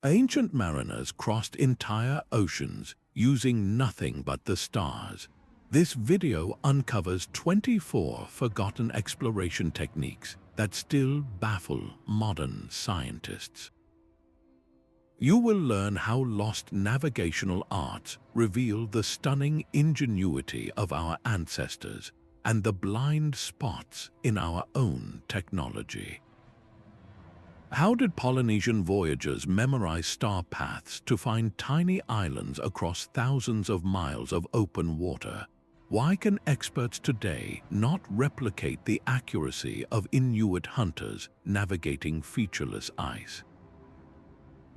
Ancient mariners crossed entire oceans using nothing but the stars. This video uncovers 24 forgotten exploration techniques that still baffle modern scientists. You will learn how lost navigational arts reveal the stunning ingenuity of our ancestors and the blind spots in our own technology. How did Polynesian voyagers memorize star paths to find tiny islands across thousands of miles of open water? Why can experts today not replicate the accuracy of Inuit hunters navigating featureless ice?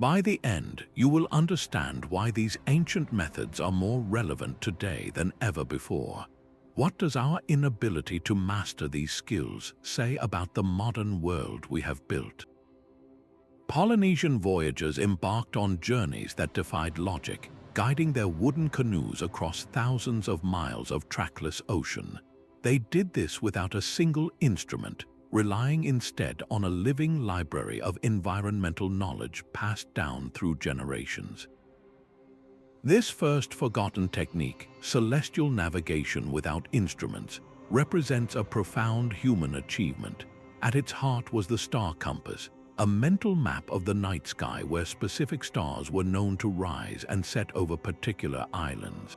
By the end, you will understand why these ancient methods are more relevant today than ever before. What does our inability to master these skills say about the modern world we have built? Polynesian voyagers embarked on journeys that defied logic, guiding their wooden canoes across thousands of miles of trackless ocean. They did this without a single instrument, relying instead on a living library of environmental knowledge passed down through generations. This first forgotten technique, celestial navigation without instruments, represents a profound human achievement. At its heart was the star compass, a mental map of the night sky where specific stars were known to rise and set over particular islands.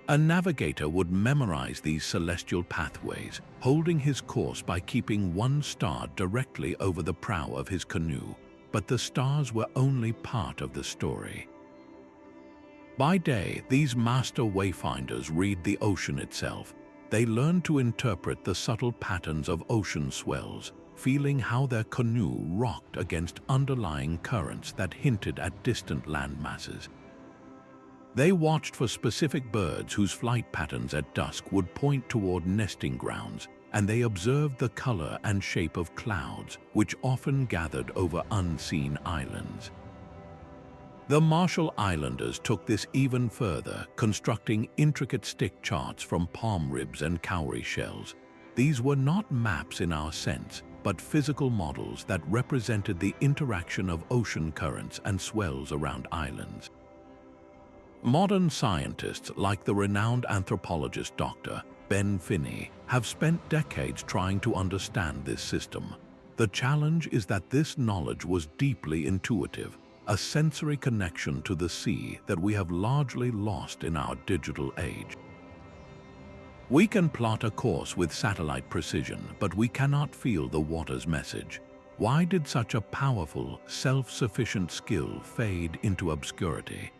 A navigator would memorize these celestial pathways, holding his course by keeping one star directly over the prow of his canoe, but the stars were only part of the story. By day, these master wayfinders read the ocean itself. They learn to interpret the subtle patterns of ocean swells, feeling how their canoe rocked against underlying currents that hinted at distant land masses. They watched for specific birds whose flight patterns at dusk would point toward nesting grounds, and they observed the color and shape of clouds, which often gathered over unseen islands. The Marshall Islanders took this even further, constructing intricate stick charts from palm ribs and cowrie shells. These were not maps in our sense, but physical models that represented the interaction of ocean currents and swells around islands. Modern scientists, like the renowned anthropologist Dr. Ben Finney, have spent decades trying to understand this system. The challenge is that this knowledge was deeply intuitive, a sensory connection to the sea that we have largely lost in our digital age. We can plot a course with satellite precision, but we cannot feel the water's message. Why did such a powerful, self-sufficient skill fade into obscurity?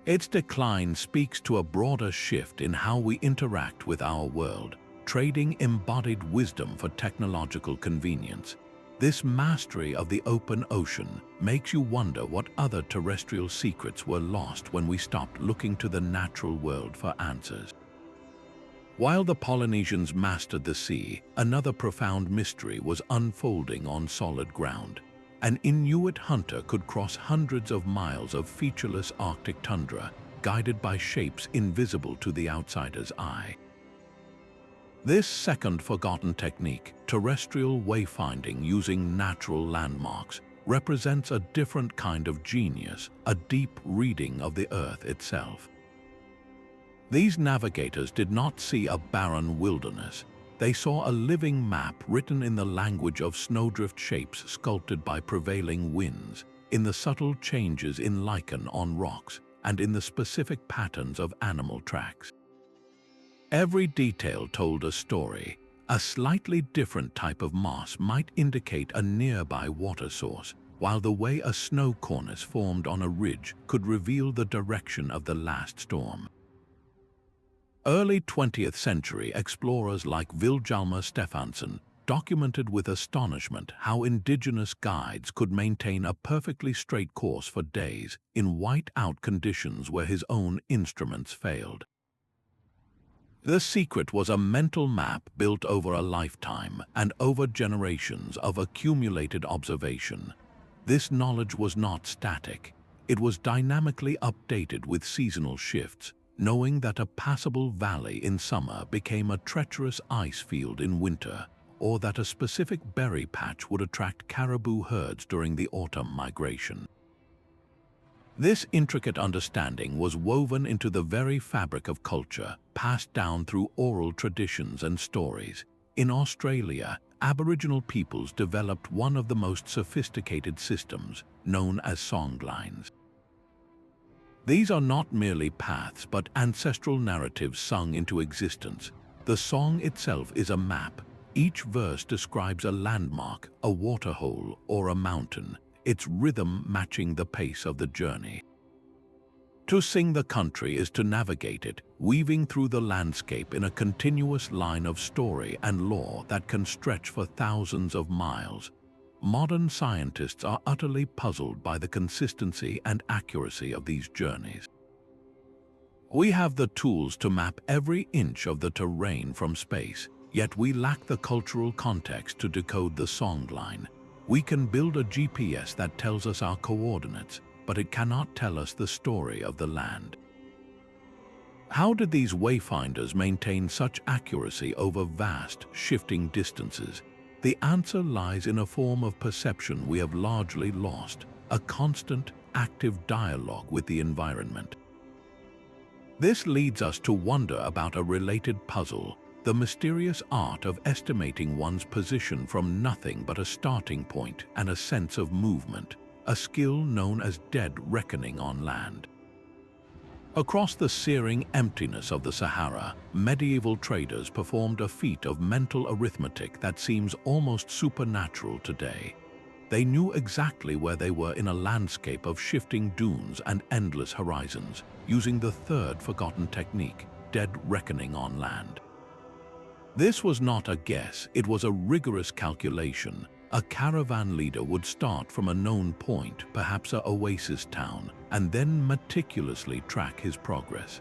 Its decline speaks to a broader shift in how we interact with our world, trading embodied wisdom for technological convenience. This mastery of the open ocean makes you wonder what other terrestrial secrets were lost when we stopped looking to the natural world for answers. While the Polynesians mastered the sea, another profound mystery was unfolding on solid ground. An Inuit hunter could cross hundreds of miles of featureless Arctic tundra, guided by shapes invisible to the outsider's eye. This second forgotten technique, terrestrial wayfinding using natural landmarks, represents a different kind of genius, a deep reading of the Earth itself. These navigators did not see a barren wilderness. They saw a living map written in the language of snowdrift shapes sculpted by prevailing winds, in the subtle changes in lichen on rocks, and in the specific patterns of animal tracks. Every detail told a story. A slightly different type of moss might indicate a nearby water source, while the way a snow cornice formed on a ridge could reveal the direction of the last storm. Early 20th century explorers like Vilhjalmur Stefansson documented with astonishment how indigenous guides could maintain a perfectly straight course for days in white-out conditions where his own instruments failed. The secret was a mental map built over a lifetime and over generations of accumulated observation. This knowledge was not static. It was dynamically updated with seasonal shifts, knowing that a passable valley in summer became a treacherous ice field in winter, or that a specific berry patch would attract caribou herds during the autumn migration. This intricate understanding was woven into the very fabric of culture, passed down through oral traditions and stories. In Australia, Aboriginal peoples developed one of the most sophisticated systems, known as songlines. These are not merely paths but ancestral narratives sung into existence. The song itself is a map. Each verse describes a landmark, a waterhole, or a mountain, its rhythm matching the pace of the journey. To sing the country is to navigate it, weaving through the landscape in a continuous line of story and lore that can stretch for thousands of miles. Modern scientists are utterly puzzled by the consistency and accuracy of these journeys. We have the tools to map every inch of the terrain from space, yet we lack the cultural context to decode the songline. We can build a GPS that tells us our coordinates, but it cannot tell us the story of the land. How did these wayfinders maintain such accuracy over vast, shifting distances? The answer lies in a form of perception we have largely lost, a constant, active dialogue with the environment. This leads us to wonder about a related puzzle, the mysterious art of estimating one's position from nothing but a starting point and a sense of movement, a skill known as dead reckoning on land. Across the searing emptiness of the Sahara, medieval traders performed a feat of mental arithmetic that seems almost supernatural today. They knew exactly where they were in a landscape of shifting dunes and endless horizons, using the third forgotten technique, dead reckoning on land. This was not a guess, it was a rigorous calculation. A caravan leader would start from a known point, perhaps an oasis town, and then meticulously track his progress.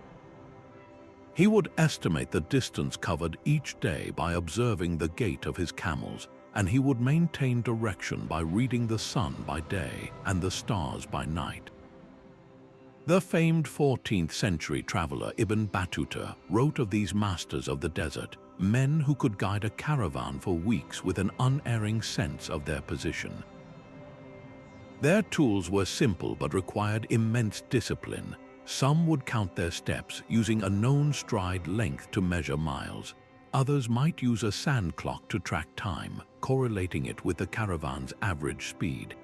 He would estimate the distance covered each day by observing the gait of his camels, and he would maintain direction by reading the sun by day and the stars by night. The famed 14th century traveler Ibn Battuta wrote of these masters of the desert, men who could guide a caravan for weeks with an unerring sense of their position. Their tools were simple but required immense discipline. Some would count their steps using a known stride length to measure miles. Others might use a sand clock to track time, correlating it with the caravan's average speed.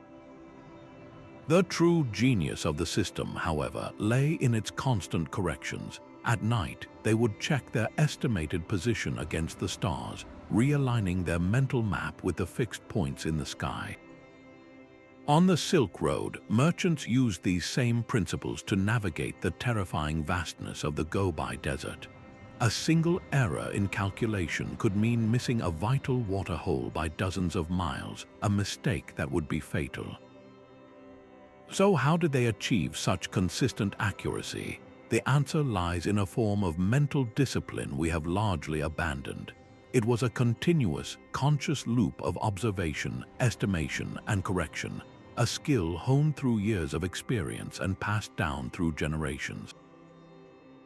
The true genius of the system, however, lay in its constant corrections. At night, they would check their estimated position against the stars, realigning their mental map with the fixed points in the sky. On the Silk Road, merchants used these same principles to navigate the terrifying vastness of the Gobi Desert. A single error in calculation could mean missing a vital waterhole by dozens of miles, a mistake that would be fatal. So how did they achieve such consistent accuracy? The answer lies in a form of mental discipline we have largely abandoned. It was a continuous, conscious loop of observation, estimation, and correction, a skill honed through years of experience and passed down through generations.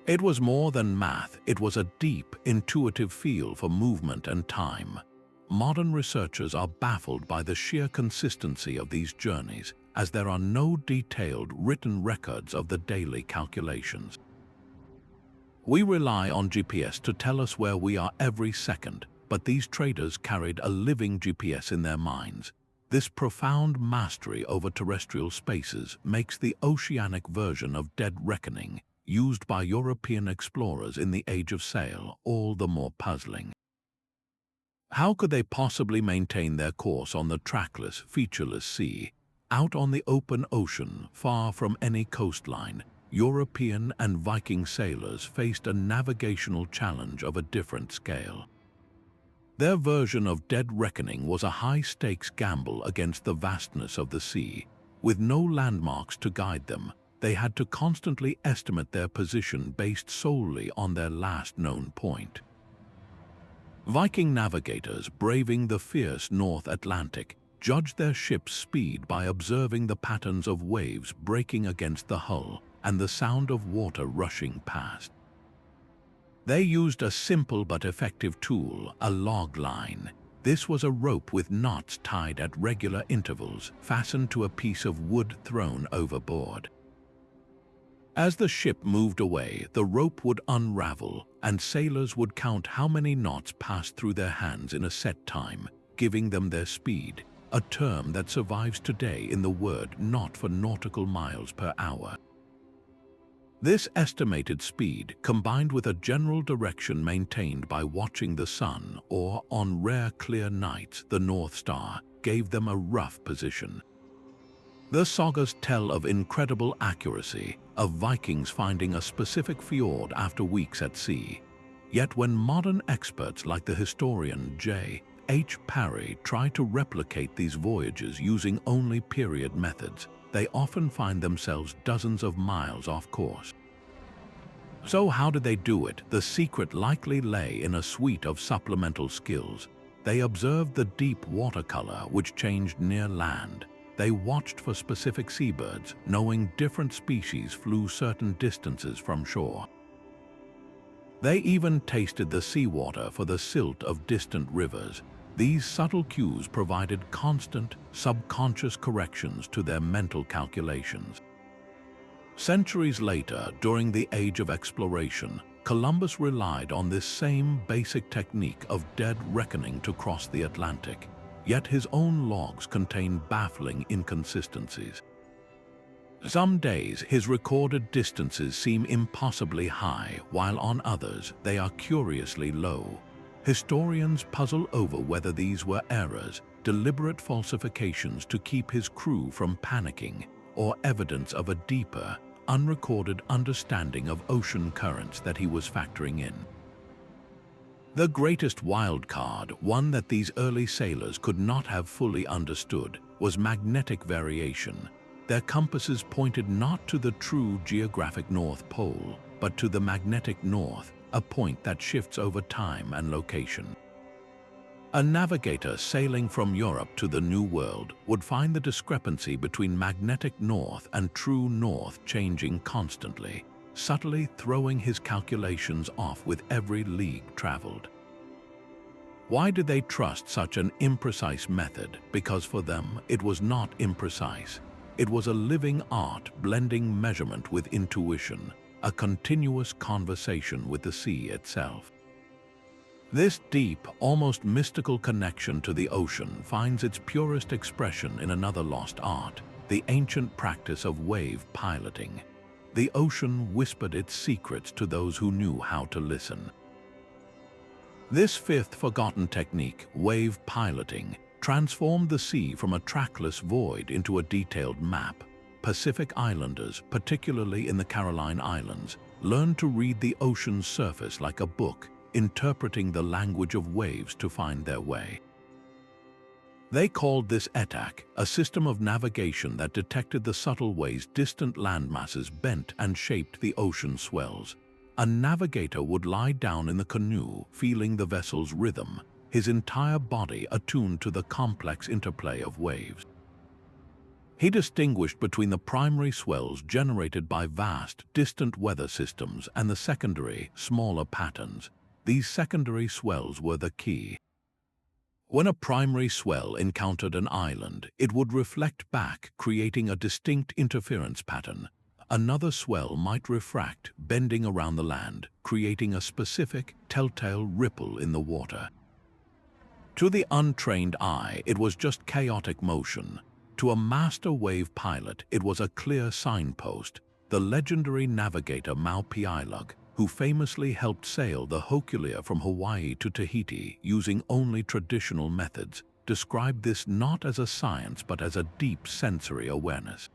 It was more than math, it was a deep, intuitive feel for movement and time. Modern researchers are baffled by the sheer consistency of these journeys, as there are no detailed written records of the daily calculations. We rely on GPS to tell us where we are every second, but these traders carried a living GPS in their minds. This profound mastery over terrestrial spaces makes the oceanic version of dead reckoning, used by European explorers in the Age of Sail, all the more puzzling. How could they possibly maintain their course on the trackless, featureless sea? Out on the open ocean, far from any coastline, European and Viking sailors faced a navigational challenge of a different scale. Their version of dead reckoning was a high-stakes gamble against the vastness of the sea. With no landmarks to guide them, they had to constantly estimate their position based solely on their last known point. Viking navigators, braving the fierce North Atlantic, judged their ship's speed by observing the patterns of waves breaking against the hull and the sound of water rushing past. They used a simple but effective tool, a log line. This was a rope with knots tied at regular intervals, fastened to a piece of wood thrown overboard. As the ship moved away, the rope would unravel, and sailors would count how many knots passed through their hands in a set time, giving them their speed, a term that survives today in the word knot for nautical miles per hour. This estimated speed, combined with a general direction maintained by watching the sun or, on rare clear nights, the North Star, gave them a rough position. The sagas tell of incredible accuracy, of Vikings finding a specific fjord after weeks at sea. Yet when modern experts like the historian J. H. Parry try to replicate these voyages using only period methods, they often find themselves dozens of miles off course. So how did they do it? The secret likely lay in a suite of supplemental skills. They observed the deep watercolor which changed near land. They watched for specific seabirds, knowing different species flew certain distances from shore. They even tasted the seawater for the silt of distant rivers. These subtle cues provided constant, subconscious corrections to their mental calculations. Centuries later, during the Age of Exploration, Columbus relied on this same basic technique of dead reckoning to cross the Atlantic. Yet his own logs contain baffling inconsistencies. Some days his recorded distances seem impossibly high, while on others they are curiously low. Historians puzzle over whether these were errors, deliberate falsifications to keep his crew from panicking, or evidence of a deeper, unrecorded understanding of ocean currents that he was factoring in. The greatest wild card, one that these early sailors could not have fully understood, was magnetic variation. Their compasses pointed not to the true geographic North Pole, but to the magnetic north, a point that shifts over time and location. A navigator sailing from Europe to the New World would find the discrepancy between magnetic north and true north changing constantly, subtly throwing his calculations off with every league traveled. Why did they trust such an imprecise method? Because for them, it was not imprecise. It was a living art blending measurement with intuition, a continuous conversation with the sea itself. This deep, almost mystical connection to the ocean finds its purest expression in another lost art, the ancient practice of wave piloting. The ocean whispered its secrets to those who knew how to listen. This fifth forgotten technique, wave piloting, transformed the sea from a trackless void into a detailed map. Pacific Islanders, particularly in the Caroline Islands, learned to read the ocean's surface like a book, interpreting the language of waves to find their way. They called this etak, a system of navigation that detected the subtle ways distant landmasses bent and shaped the ocean swells. A navigator would lie down in the canoe, feeling the vessel's rhythm, his entire body attuned to the complex interplay of waves. He distinguished between the primary swells generated by vast, distant weather systems and the secondary, smaller patterns. These secondary swells were the key. When a primary swell encountered an island, it would reflect back, creating a distinct interference pattern. Another swell might refract, bending around the land, creating a specific, telltale ripple in the water. To the untrained eye, it was just chaotic motion. To a master wave pilot, it was a clear signpost. The legendary navigator Maupiailug, who famously helped sail the Hokulea from Hawaii to Tahiti using only traditional methods, described this not as a science but as a deep sensory awareness.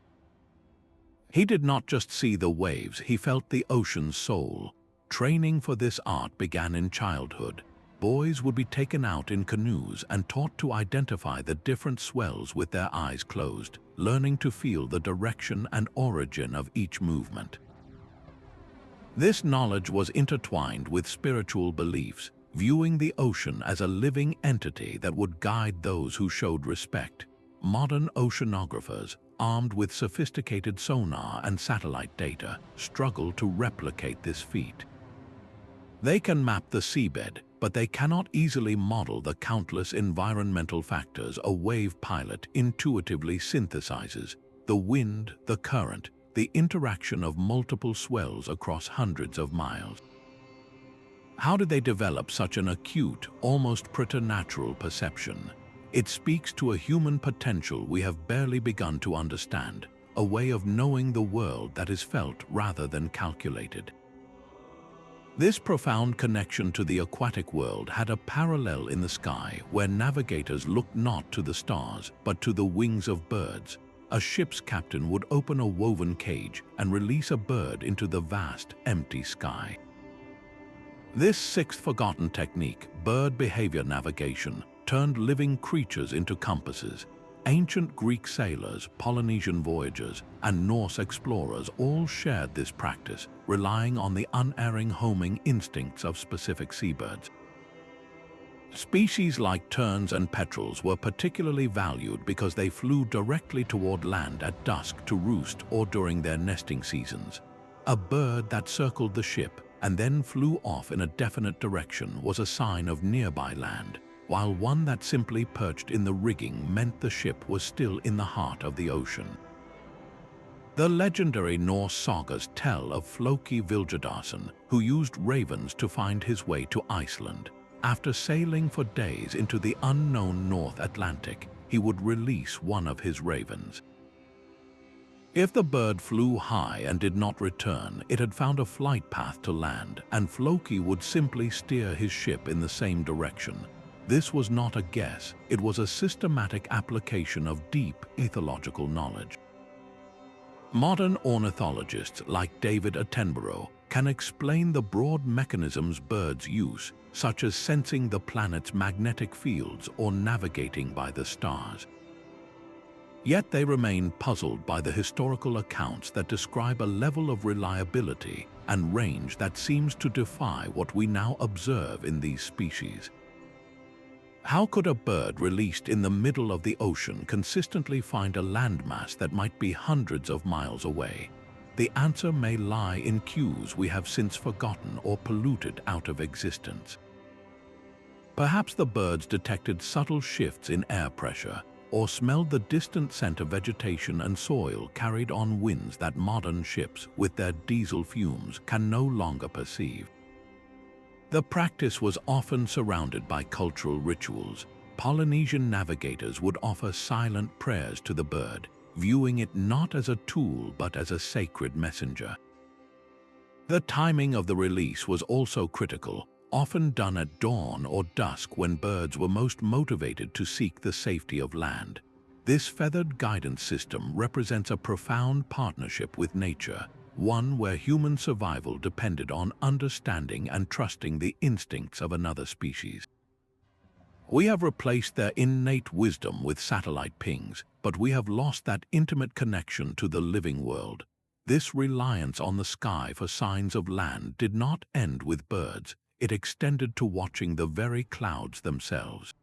He did not just see the waves, he felt the ocean's soul. Training for this art began in childhood. Boys would be taken out in canoes and taught to identify the different swells with their eyes closed, learning to feel the direction and origin of each movement. This knowledge was intertwined with spiritual beliefs, viewing the ocean as a living entity that would guide those who showed respect. Modern oceanographers, armed with sophisticated sonar and satellite data, struggle to replicate this feat. They can map the seabed, but they cannot easily model the countless environmental factors a wave pilot intuitively synthesizes: the wind, the current, the interaction of multiple swells across hundreds of miles. How did they develop such an acute, almost preternatural perception? It speaks to a human potential we have barely begun to understand, a way of knowing the world that is felt rather than calculated. This profound connection to the aquatic world had a parallel in the sky, where navigators looked not to the stars, but to the wings of birds. A ship's captain would open a woven cage and release a bird into the vast, empty sky. This sixth-forgotten technique, bird behavior navigation, turned living creatures into compasses. Ancient Greek sailors, Polynesian voyagers, and Norse explorers all shared this practice, relying on the unerring homing instincts of specific seabirds. Species like terns and petrels were particularly valued because they flew directly toward land at dusk to roost or during their nesting seasons. A bird that circled the ship and then flew off in a definite direction was a sign of nearby land, while one that simply perched in the rigging meant the ship was still in the heart of the ocean. The legendary Norse sagas tell of Floki Vilhjaldarsson, who used ravens to find his way to Iceland. After sailing for days into the unknown North Atlantic, he would release one of his ravens. If the bird flew high and did not return, it had found a flight path to land, and Floki would simply steer his ship in the same direction. This was not a guess, it was a systematic application of deep ethological knowledge. Modern ornithologists like David Attenborough can explain the broad mechanisms birds use, such as sensing the planet's magnetic fields or navigating by the stars. Yet they remain puzzled by the historical accounts that describe a level of reliability and range that seems to defy what we now observe in these species. How could a bird released in the middle of the ocean consistently find a landmass that might be hundreds of miles away? The answer may lie in cues we have since forgotten or polluted out of existence. Perhaps the birds detected subtle shifts in air pressure, or smelled the distant scent of vegetation and soil carried on winds that modern ships, with their diesel fumes, can no longer perceive. The practice was often surrounded by cultural rituals. Polynesian navigators would offer silent prayers to the bird, viewing it not as a tool but as a sacred messenger. The timing of the release was also critical, often done at dawn or dusk when birds were most motivated to seek the safety of land. This feathered guidance system represents a profound partnership with nature, one where human survival depended on understanding and trusting the instincts of another species. We have replaced their innate wisdom with satellite pings, but we have lost that intimate connection to the living world. This reliance on the sky for signs of land did not end with birds. It extended to watching the very clouds themselves.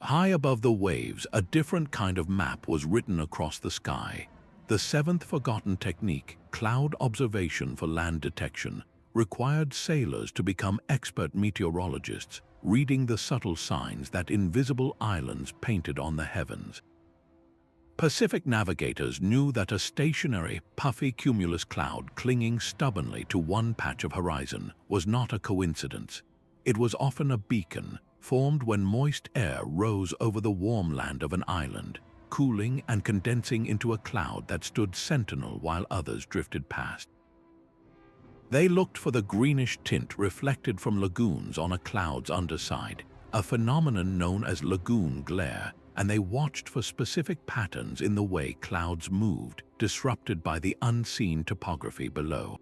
High above the waves, a different kind of map was written across the sky. The seventh forgotten technique, cloud observation for land detection, required sailors to become expert meteorologists, reading the subtle signs that invisible islands painted on the heavens. Pacific navigators knew that a stationary, puffy cumulus cloud clinging stubbornly to one patch of horizon was not a coincidence. It was often a beacon, formed when moist air rose over the warm land of an island, cooling and condensing into a cloud that stood sentinel while others drifted past. They looked for the greenish tint reflected from lagoons on a cloud's underside, a phenomenon known as lagoon glare, and they watched for specific patterns in the way clouds moved, disrupted by the unseen topography below.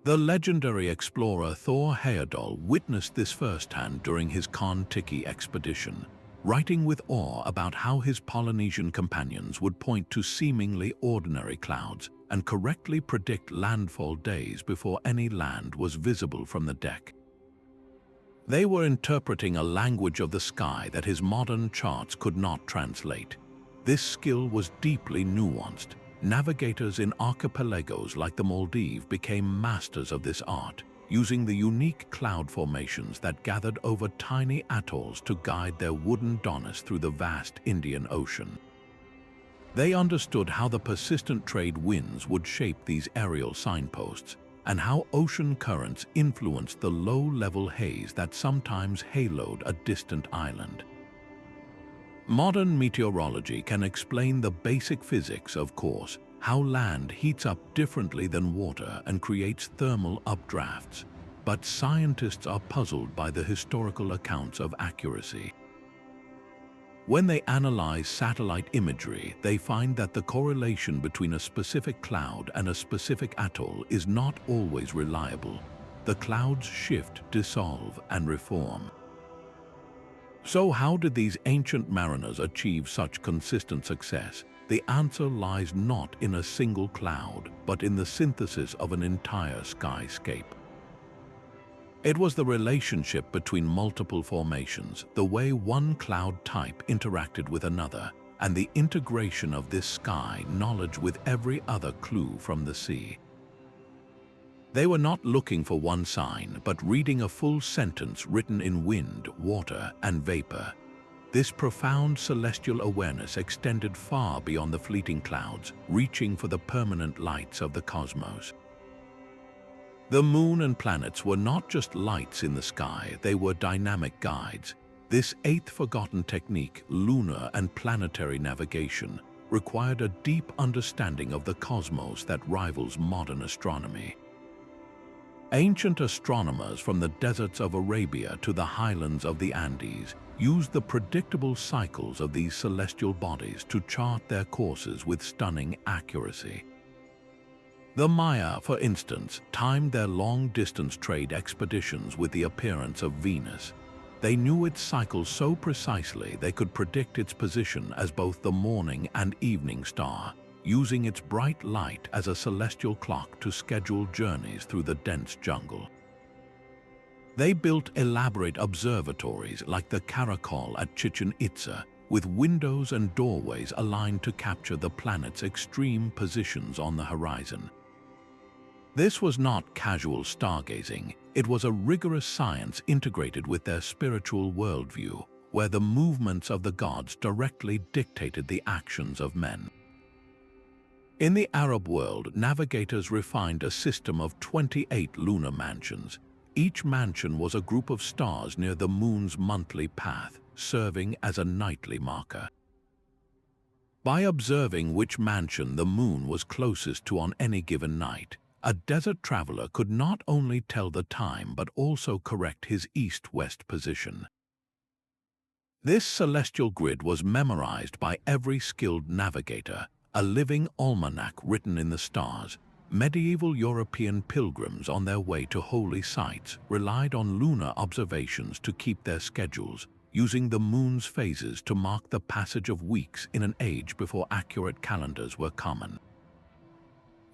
The legendary explorer Thor Heyerdahl witnessed this firsthand during his Kon-Tiki expedition, writing with awe about how his Polynesian companions would point to seemingly ordinary clouds and correctly predict landfall days before any land was visible from the deck. They were interpreting a language of the sky that his modern charts could not translate. This skill was deeply nuanced. Navigators in archipelagos like the Maldives became masters of this art, using the unique cloud formations that gathered over tiny atolls to guide their wooden donnas through the vast Indian Ocean. They understood how the persistent trade winds would shape these aerial signposts, and how ocean currents influenced the low-level haze that sometimes haloed a distant island. Modern meteorology can explain the basic physics, of course, how land heats up differently than water and creates thermal updrafts, but scientists are puzzled by the historical accounts of accuracy. When they analyze satellite imagery, they find that the correlation between a specific cloud and a specific atoll is not always reliable. The clouds shift, dissolve, and reform. So how did these ancient mariners achieve such consistent success? The answer lies not in a single cloud, but in the synthesis of an entire skyscape. It was the relationship between multiple formations, the way one cloud type interacted with another, and the integration of this sky knowledge with every other clue from the sea. They were not looking for one sign, but reading a full sentence written in wind, water, and vapor. This profound celestial awareness extended far beyond the fleeting clouds, reaching for the permanent lights of the cosmos. The moon and planets were not just lights in the sky, they were dynamic guides. This eighth forgotten technique, lunar and planetary navigation, required a deep understanding of the cosmos that rivals modern astronomy. Ancient astronomers from the deserts of Arabia to the highlands of the Andes used the predictable cycles of these celestial bodies to chart their courses with stunning accuracy. The Maya, for instance, timed their long-distance trade expeditions with the appearance of Venus. They knew its cycle so precisely they could predict its position as both the morning and evening star, using its bright light as a celestial clock to schedule journeys through the dense jungle. They built elaborate observatories like the Caracol at Chichen Itza, with windows and doorways aligned to capture the planet's extreme positions on the horizon. This was not casual stargazing, it was a rigorous science integrated with their spiritual worldview, where the movements of the gods directly dictated the actions of men. In the Arab world, navigators refined a system of 28 lunar mansions. Each mansion was a group of stars near the moon's monthly path, serving as a nightly marker. By observing which mansion the moon was closest to on any given night, a desert traveler could not only tell the time but also correct his east-west position. This celestial grid was memorized by every skilled navigator, a living almanac written in the stars. Medieval European pilgrims on their way to holy sites relied on lunar observations to keep their schedules, using the moon's phases to mark the passage of weeks in an age before accurate calendars were common.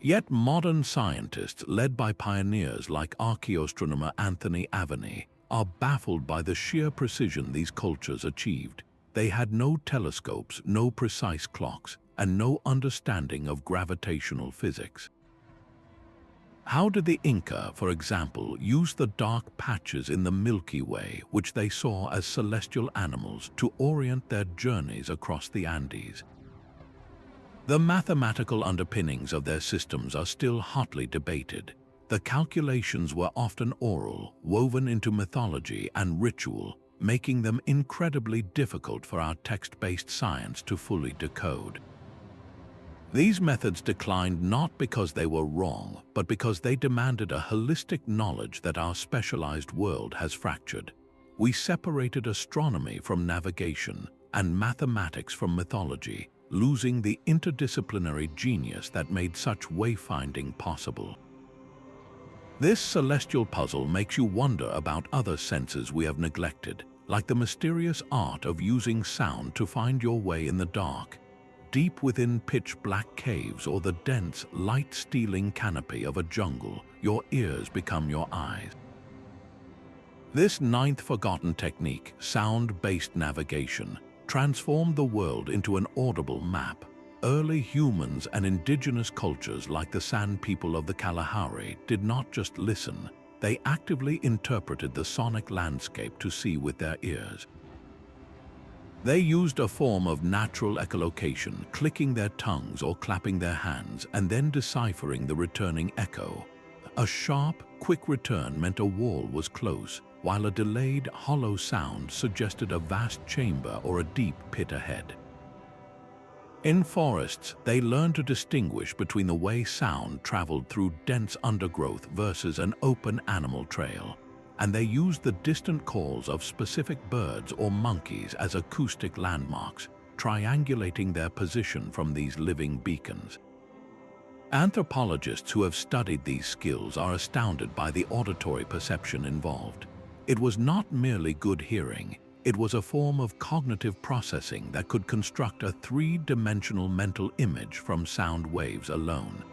Yet modern scientists, led by pioneers like archaeoastronomer Anthony Aveni, are baffled by the sheer precision these cultures achieved. They had no telescopes, no precise clocks, and no understanding of gravitational physics. How did the Inca, for example, use the dark patches in the Milky Way, which they saw as celestial animals, to orient their journeys across the Andes? The mathematical underpinnings of their systems are still hotly debated. The calculations were often oral, woven into mythology and ritual, making them incredibly difficult for our text-based science to fully decode. These methods declined not because they were wrong, but because they demanded a holistic knowledge that our specialized world has fractured. We separated astronomy from navigation and mathematics from mythology, losing the interdisciplinary genius that made such wayfinding possible. This celestial puzzle makes you wonder about other senses we have neglected, like the mysterious art of using sound to find your way in the dark, deep within pitch-black caves or the dense, light-stealing canopy of a jungle. Your ears become your eyes. This ninth forgotten technique, sound-based navigation, transformed the world into an audible map. Early humans and indigenous cultures like the San people of the Kalahari did not just listen, they actively interpreted the sonic landscape to see with their ears. They used a form of natural echolocation, clicking their tongues or clapping their hands, and then deciphering the returning echo. A sharp, quick return meant a wall was close, while a delayed, hollow sound suggested a vast chamber or a deep pit ahead. In forests, they learned to distinguish between the way sound traveled through dense undergrowth versus an open animal trail, and they used the distant calls of specific birds or monkeys as acoustic landmarks, triangulating their position from these living beacons. Anthropologists who have studied these skills are astounded by the auditory perception involved. It was not merely good hearing, it was a form of cognitive processing that could construct a three-dimensional mental image from sound waves alone.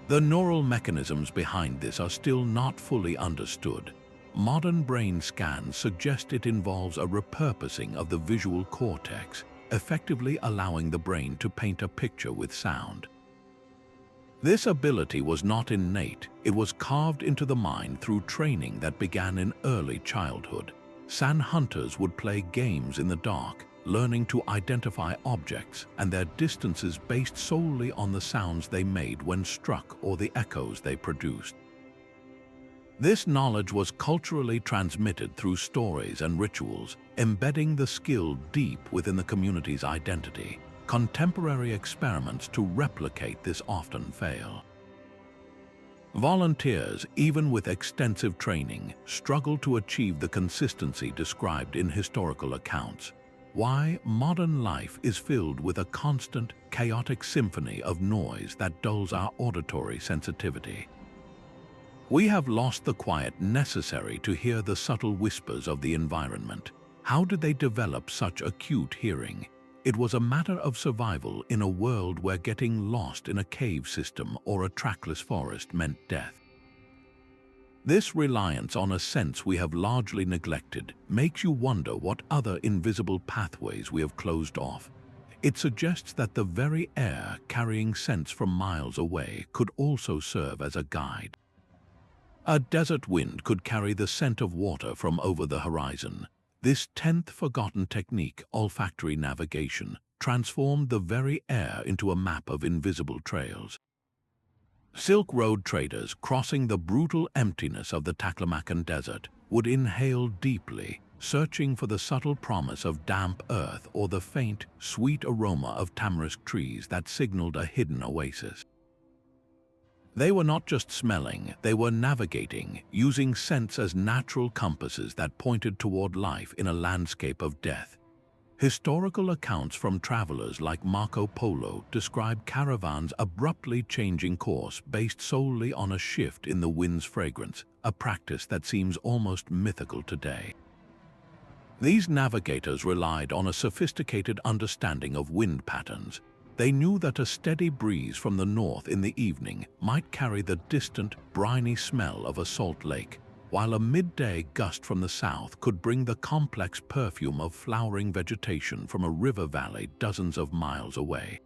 The neural mechanisms behind this are still not fully understood. Modern brain scans suggest it involves a repurposing of the visual cortex, effectively allowing the brain to paint a picture with sound. This ability was not innate, it was carved into the mind through training that began in early childhood. Sand hunters would play games in the dark, learning to identify objects and their distances based solely on the sounds they made when struck or the echoes they produced. This knowledge was culturally transmitted through stories and rituals, embedding the skill deep within the community's identity. Contemporary experiments to replicate this often fail. Volunteers, even with extensive training, struggle to achieve the consistency described in historical accounts. Why modern life is filled with a constant, chaotic symphony of noise that dulls our auditory sensitivity. We have lost the quiet necessary to hear the subtle whispers of the environment. How did they develop such acute hearing? It was a matter of survival in a world where getting lost in a cave system or a trackless forest meant death. This reliance on a sense we have largely neglected makes you wonder what other invisible pathways we have closed off. It suggests that the very air carrying scents from miles away could also serve as a guide. A desert wind could carry the scent of water from over the horizon. This 10th forgotten technique, olfactory navigation, transformed the very air into a map of invisible trails. Silk Road traders crossing the brutal emptiness of the Taklamakan Desert would inhale deeply, searching for the subtle promise of damp earth or the faint, sweet aroma of tamarisk trees that signaled a hidden oasis. They were not just smelling, they were navigating, using scents as natural compasses that pointed toward life in a landscape of death. Historical accounts from travelers like Marco Polo describe caravans abruptly changing course based solely on a shift in the wind's fragrance, a practice that seems almost mythical today. These navigators relied on a sophisticated understanding of wind patterns. They knew that a steady breeze from the north in the evening might carry the distant, briny smell of a salt lake, while a midday gust from the south could bring the complex perfume of flowering vegetation from a river valley dozens of miles away.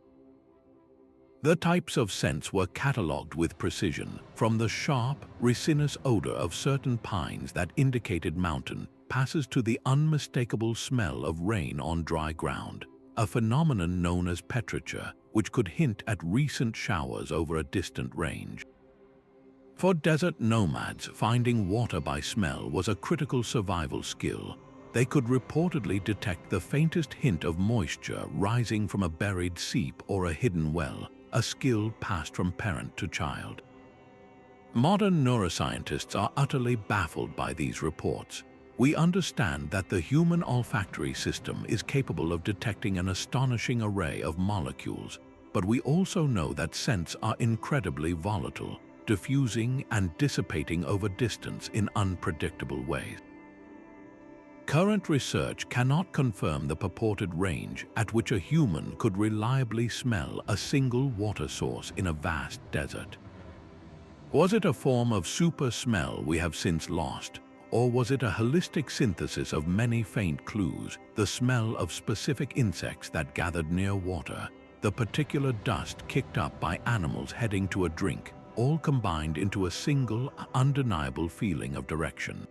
The types of scents were catalogued with precision, from the sharp, resinous odor of certain pines that indicated mountain passes to the unmistakable smell of rain on dry ground, a phenomenon known as petrichor, which could hint at recent showers over a distant range. For desert nomads, finding water by smell was a critical survival skill. They could reportedly detect the faintest hint of moisture rising from a buried seep or a hidden well, a skill passed from parent to child. Modern neuroscientists are utterly baffled by these reports. We understand that the human olfactory system is capable of detecting an astonishing array of molecules, but we also know that scents are incredibly volatile, diffusing and dissipating over distance in unpredictable ways. Current research cannot confirm the purported range at which a human could reliably smell a single water source in a vast desert. Was it a form of super smell we have since lost? Or was it a holistic synthesis of many faint clues, the smell of specific insects that gathered near water, the particular dust kicked up by animals heading to a drink, all combined into a single, undeniable feeling of direction.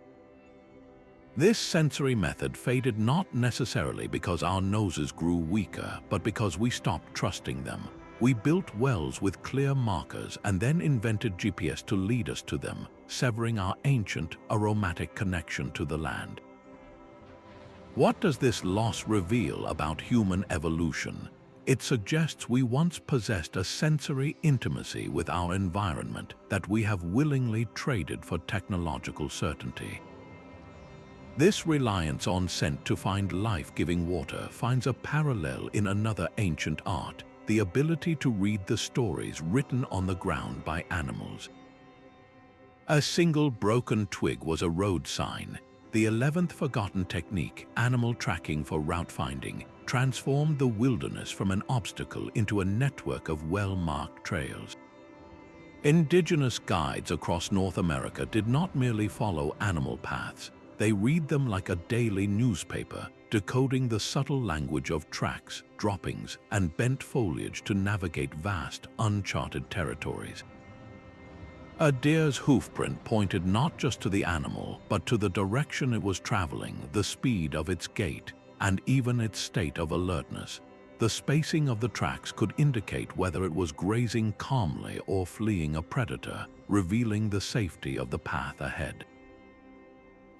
This sensory method faded not necessarily because our noses grew weaker, but because we stopped trusting them. We built wells with clear markers and then invented GPS to lead us to them, severing our ancient, aromatic connection to the land. What does this loss reveal about human evolution? It suggests we once possessed a sensory intimacy with our environment that we have willingly traded for technological certainty. This reliance on scent to find life-giving water finds a parallel in another ancient art, the ability to read the stories written on the ground by animals. A single broken twig was a road sign. The 11th forgotten technique, animal tracking for route finding, transformed the wilderness from an obstacle into a network of well-marked trails. Indigenous guides across North America did not merely follow animal paths. They read them like a daily newspaper, decoding the subtle language of tracks, droppings, and bent foliage to navigate vast, uncharted territories. A deer's hoofprint pointed not just to the animal, but to the direction it was traveling, the speed of its gait, and even its state of alertness. The spacing of the tracks could indicate whether it was grazing calmly or fleeing a predator, revealing the safety of the path ahead.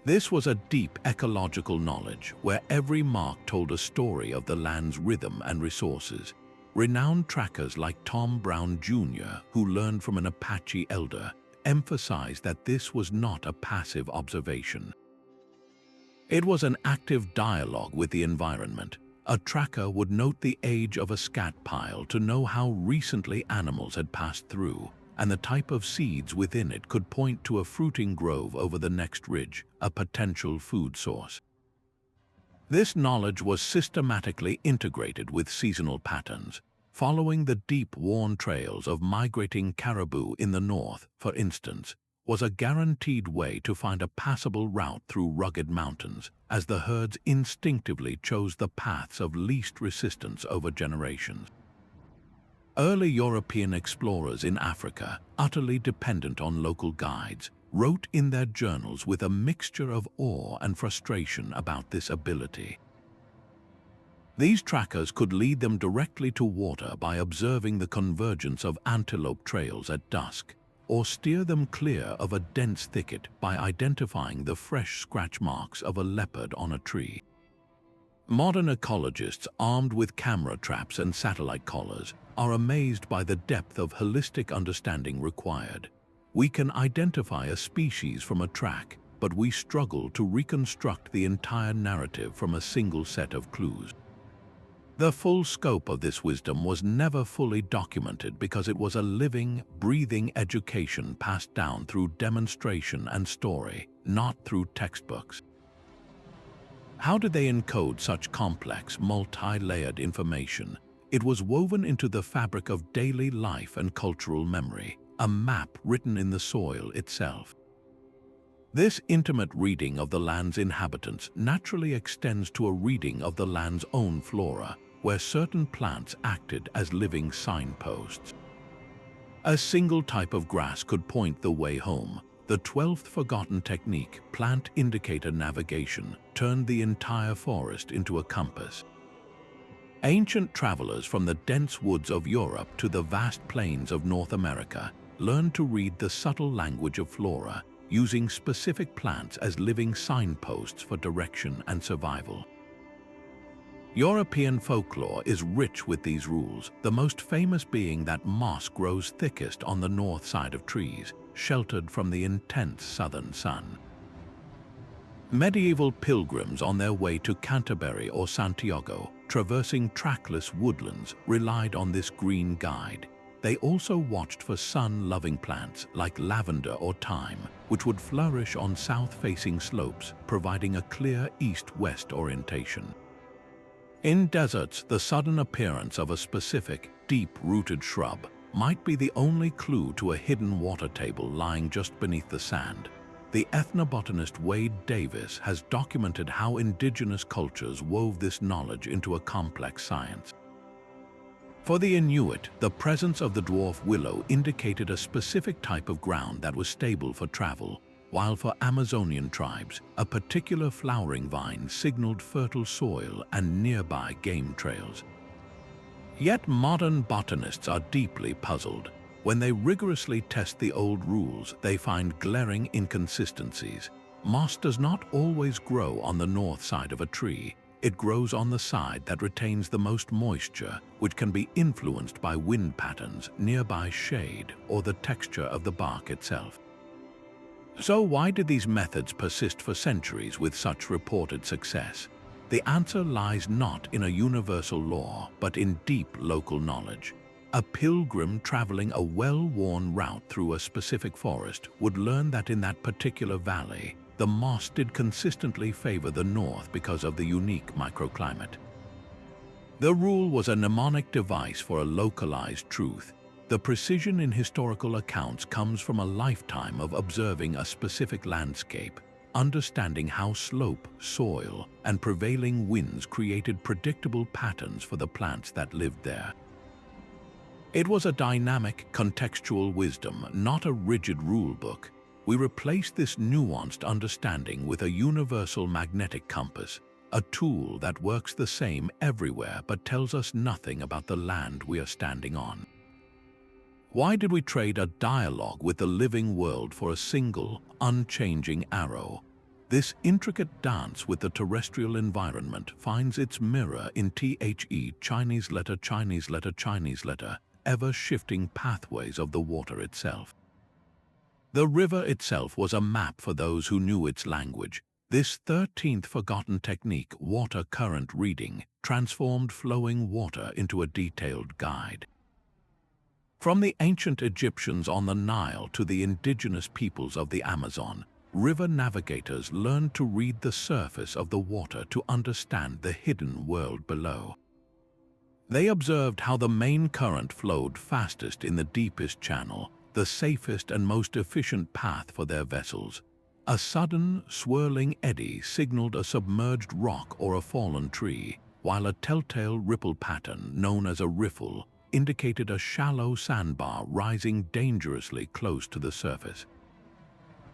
This was a deep ecological knowledge where every mark told a story of the land's rhythm and resources. Renowned trackers like Tom Brown Jr., who learned from an Apache elder, emphasized that this was not a passive observation. It was an active dialogue with the environment. A tracker would note the age of a scat pile to know how recently animals had passed through, and the type of seeds within it could point to a fruiting grove over the next ridge, a potential food source. This knowledge was systematically integrated with seasonal patterns. Following the deep, worn trails of migrating caribou in the north, for instance, was a guaranteed way to find a passable route through rugged mountains, as the herds instinctively chose the paths of least resistance over generations. Early European explorers in Africa, utterly dependent on local guides, wrote in their journals with a mixture of awe and frustration about this ability. These trackers could lead them directly to water by observing the convergence of antelope trails at dusk, or steer them clear of a dense thicket by identifying the fresh scratch marks of a leopard on a tree. Modern ecologists, armed with camera traps and satellite collars, are amazed by the depth of holistic understanding required. We can identify a species from a track, but we struggle to reconstruct the entire narrative from a single set of clues. The full scope of this wisdom was never fully documented because it was a living, breathing education passed down through demonstration and story, not through textbooks. How did they encode such complex, multi-layered information? It was woven into the fabric of daily life and cultural memory, a map written in the soil itself. This intimate reading of the land's inhabitants naturally extends to a reading of the land's own flora, where certain plants acted as living signposts. A single type of grass could point the way home. The 12th forgotten technique, plant indicator navigation, turned the entire forest into a compass. Ancient travelers from the dense woods of Europe to the vast plains of North America learned to read the subtle language of flora, using specific plants as living signposts for direction and survival. European folklore is rich with these rules, the most famous being that moss grows thickest on the north side of trees, sheltered from the intense southern sun. Medieval pilgrims on their way to Canterbury or Santiago, traversing trackless woodlands, relied on this green guide. They also watched for sun-loving plants like lavender or thyme, which would flourish on south-facing slopes, providing a clear east-west orientation. In deserts, the sudden appearance of a specific, deep-rooted shrub might be the only clue to a hidden water table lying just beneath the sand. The ethnobotanist Wade Davis has documented how indigenous cultures wove this knowledge into a complex science. For the Inuit, the presence of the dwarf willow indicated a specific type of ground that was stable for travel, while for Amazonian tribes, a particular flowering vine signaled fertile soil and nearby game trails. Yet modern botanists are deeply puzzled. When they rigorously test the old rules, they find glaring inconsistencies. Moss does not always grow on the north side of a tree. It grows on the side that retains the most moisture, which can be influenced by wind patterns, nearby shade, or the texture of the bark itself. So why did these methods persist for centuries with such reported success? The answer lies not in a universal law, but in deep local knowledge. A pilgrim traveling a well-worn route through a specific forest would learn that in that particular valley, the moss did consistently favor the north because of the unique microclimate. The rule was a mnemonic device for a localized truth. The precision in historical accounts comes from a lifetime of observing a specific landscape, understanding how slope, soil, and prevailing winds created predictable patterns for the plants that lived there. It was a dynamic, contextual wisdom, not a rigid rule book. We replaced this nuanced understanding with a universal magnetic compass, a tool that works the same everywhere but tells us nothing about the land we are standing on. Why did we trade a dialogue with the living world for a single, unchanging arrow? This intricate dance with the terrestrial environment finds its mirror in Chinese letter, ever-shifting pathways of the water itself. The river itself was a map for those who knew its language. This 13th forgotten technique, water current reading, transformed flowing water into a detailed guide. From the ancient Egyptians on the Nile to the indigenous peoples of the Amazon, river navigators learned to read the surface of the water to understand the hidden world below. They observed how the main current flowed fastest in the deepest channel, the safest and most efficient path for their vessels. A sudden, swirling eddy signaled a submerged rock or a fallen tree, while a telltale ripple pattern, known as a riffle, indicated a shallow sandbar rising dangerously close to the surface.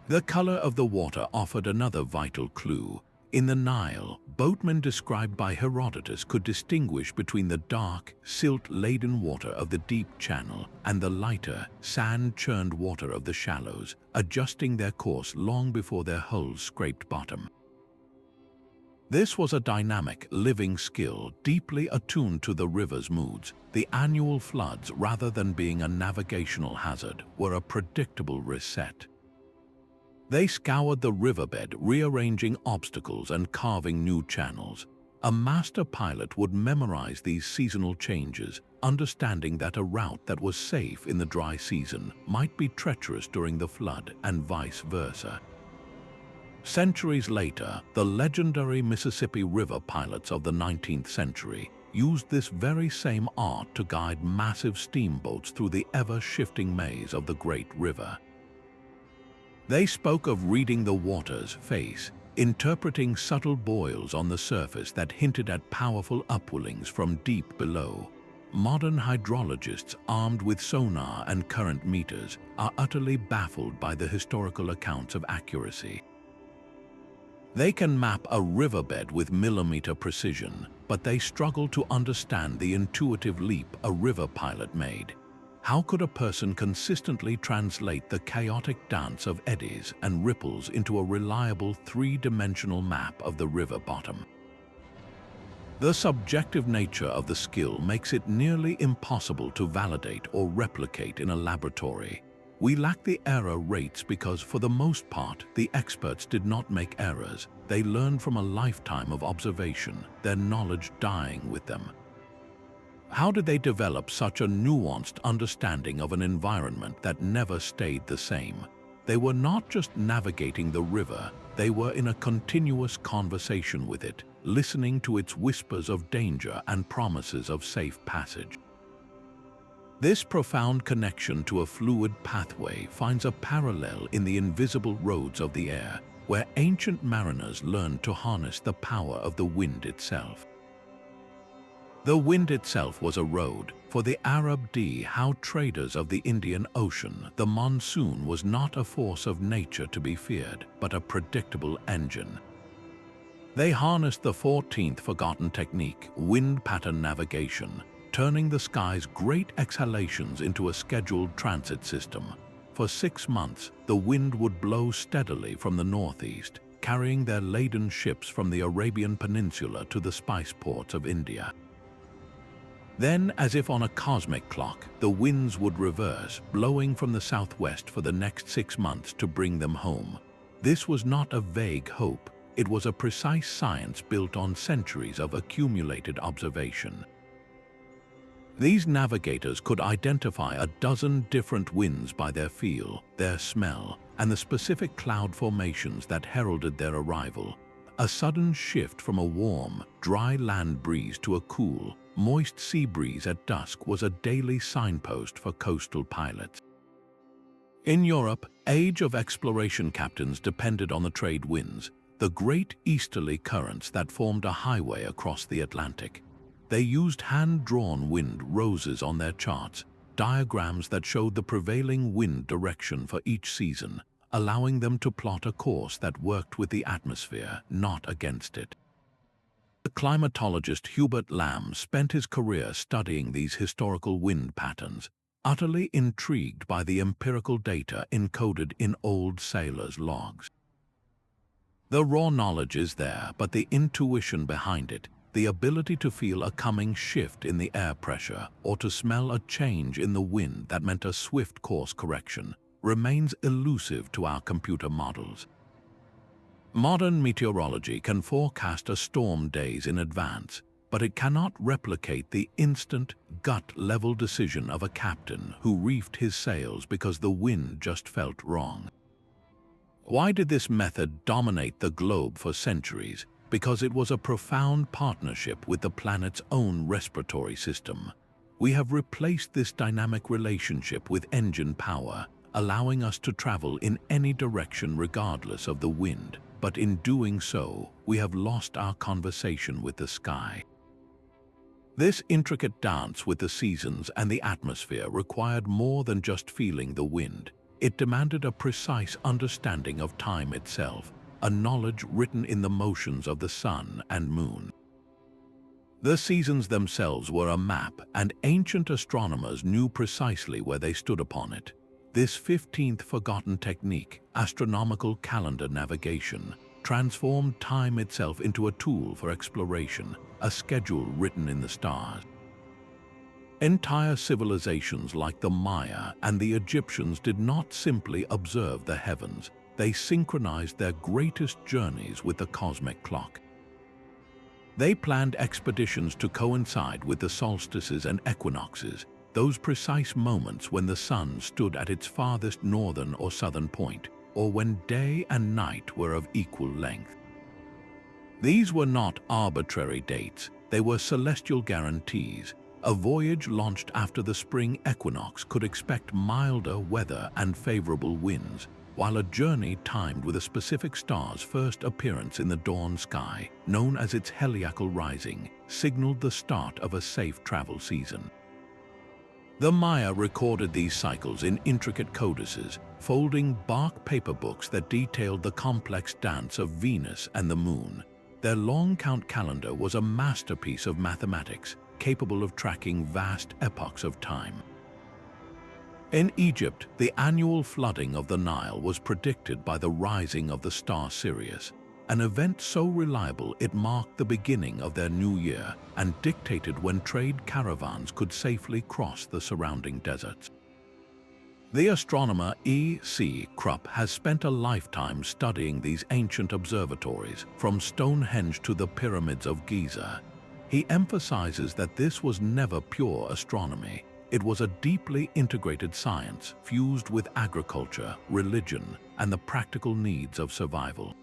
The color of the water offered another vital clue. In the Nile, boatmen described by Herodotus could distinguish between the dark, silt-laden water of the deep channel and the lighter, sand-churned water of the shallows, adjusting their course long before their hulls scraped bottom. This was a dynamic, living skill, deeply attuned to the river's moods. The annual floods, rather than being a navigational hazard, were a predictable reset. They scoured the riverbed, rearranging obstacles and carving new channels. A master pilot would memorize these seasonal changes, understanding that a route that was safe in the dry season might be treacherous during the flood and vice versa. Centuries later, the legendary Mississippi River pilots of the 19th century used this very same art to guide massive steamboats through the ever-shifting maze of the Great River. They spoke of reading the water's face, interpreting subtle boils on the surface that hinted at powerful upwellings from deep below. Modern hydrologists, armed with sonar and current meters, are utterly baffled by the historical accounts of accuracy. They can map a riverbed with millimeter precision, but they struggle to understand the intuitive leap a river pilot made. How could a person consistently translate the chaotic dance of eddies and ripples into a reliable three-dimensional map of the river bottom? The subjective nature of the skill makes it nearly impossible to validate or replicate in a laboratory. We lack the error rates because, for the most part, the experts did not make errors. They learned from a lifetime of observation, their knowledge dying with them. How did they develop such a nuanced understanding of an environment that never stayed the same? They were not just navigating the river, they were in a continuous conversation with it, listening to its whispers of danger and promises of safe passage. This profound connection to a fluid pathway finds a parallel in the invisible roads of the air, where ancient mariners learned to harness the power of the wind itself. The wind itself was a road. For the Arab Dhow traders of the Indian Ocean, the monsoon was not a force of nature to be feared, but a predictable engine. They harnessed the 14th forgotten technique, wind pattern navigation, turning the sky's great exhalations into a scheduled transit system. For 6 months, the wind would blow steadily from the northeast, carrying their laden ships from the Arabian Peninsula to the spice ports of India. Then, as if on a cosmic clock, the winds would reverse, blowing from the southwest for the next 6 months to bring them home. This was not a vague hope. It was a precise science built on centuries of accumulated observation. These navigators could identify a dozen different winds by their feel, their smell, and the specific cloud formations that heralded their arrival. A sudden shift from a warm, dry land breeze to a cool, moist sea breeze at dusk was a daily signpost for coastal pilots. In Europe, age of exploration captains depended on the trade winds, the great easterly currents that formed a highway across the Atlantic. They used hand-drawn wind roses on their charts, diagrams that showed the prevailing wind direction for each season, allowing them to plot a course that worked with the atmosphere, not against it. The climatologist Hubert Lamb spent his career studying these historical wind patterns, utterly intrigued by the empirical data encoded in old sailors' logs. The raw knowledge is there, but the intuition behind it, the ability to feel a coming shift in the air pressure or to smell a change in the wind that meant a swift course correction, remains elusive to our computer models. Modern meteorology can forecast a storm days in advance, but it cannot replicate the instant, gut-level decision of a captain who reefed his sails because the wind just felt wrong. Why did this method dominate the globe for centuries? Because it was a profound partnership with the planet's own respiratory system. We have replaced this dynamic relationship with engine power, allowing us to travel in any direction regardless of the wind. But in doing so, we have lost our conversation with the sky. This intricate dance with the seasons and the atmosphere required more than just feeling the wind. It demanded a precise understanding of time itself, a knowledge written in the motions of the sun and moon. The seasons themselves were a map, and ancient astronomers knew precisely where they stood upon it. This 15th forgotten technique, astronomical calendar navigation, transformed time itself into a tool for exploration, a schedule written in the stars. Entire civilizations like the Maya and the Egyptians did not simply observe the heavens, they synchronized their greatest journeys with the cosmic clock. They planned expeditions to coincide with the solstices and equinoxes, those precise moments when the sun stood at its farthest northern or southern point, or when day and night were of equal length. These were not arbitrary dates, they were celestial guarantees. A voyage launched after the spring equinox could expect milder weather and favorable winds, while a journey timed with a specific star's first appearance in the dawn sky, known as its heliacal rising, signaled the start of a safe travel season. The Maya recorded these cycles in intricate codices, folding bark paper books that detailed the complex dance of Venus and the moon. Their long count calendar was a masterpiece of mathematics, capable of tracking vast epochs of time. In Egypt, the annual flooding of the Nile was predicted by the rising of the star Sirius, an event so reliable it marked the beginning of their new year and dictated when trade caravans could safely cross the surrounding deserts. The astronomer E.C. Krupp has spent a lifetime studying these ancient observatories, from Stonehenge to the pyramids of Giza. He emphasizes that this was never pure astronomy. It was a deeply integrated science fused with agriculture, religion, and the practical needs of survival.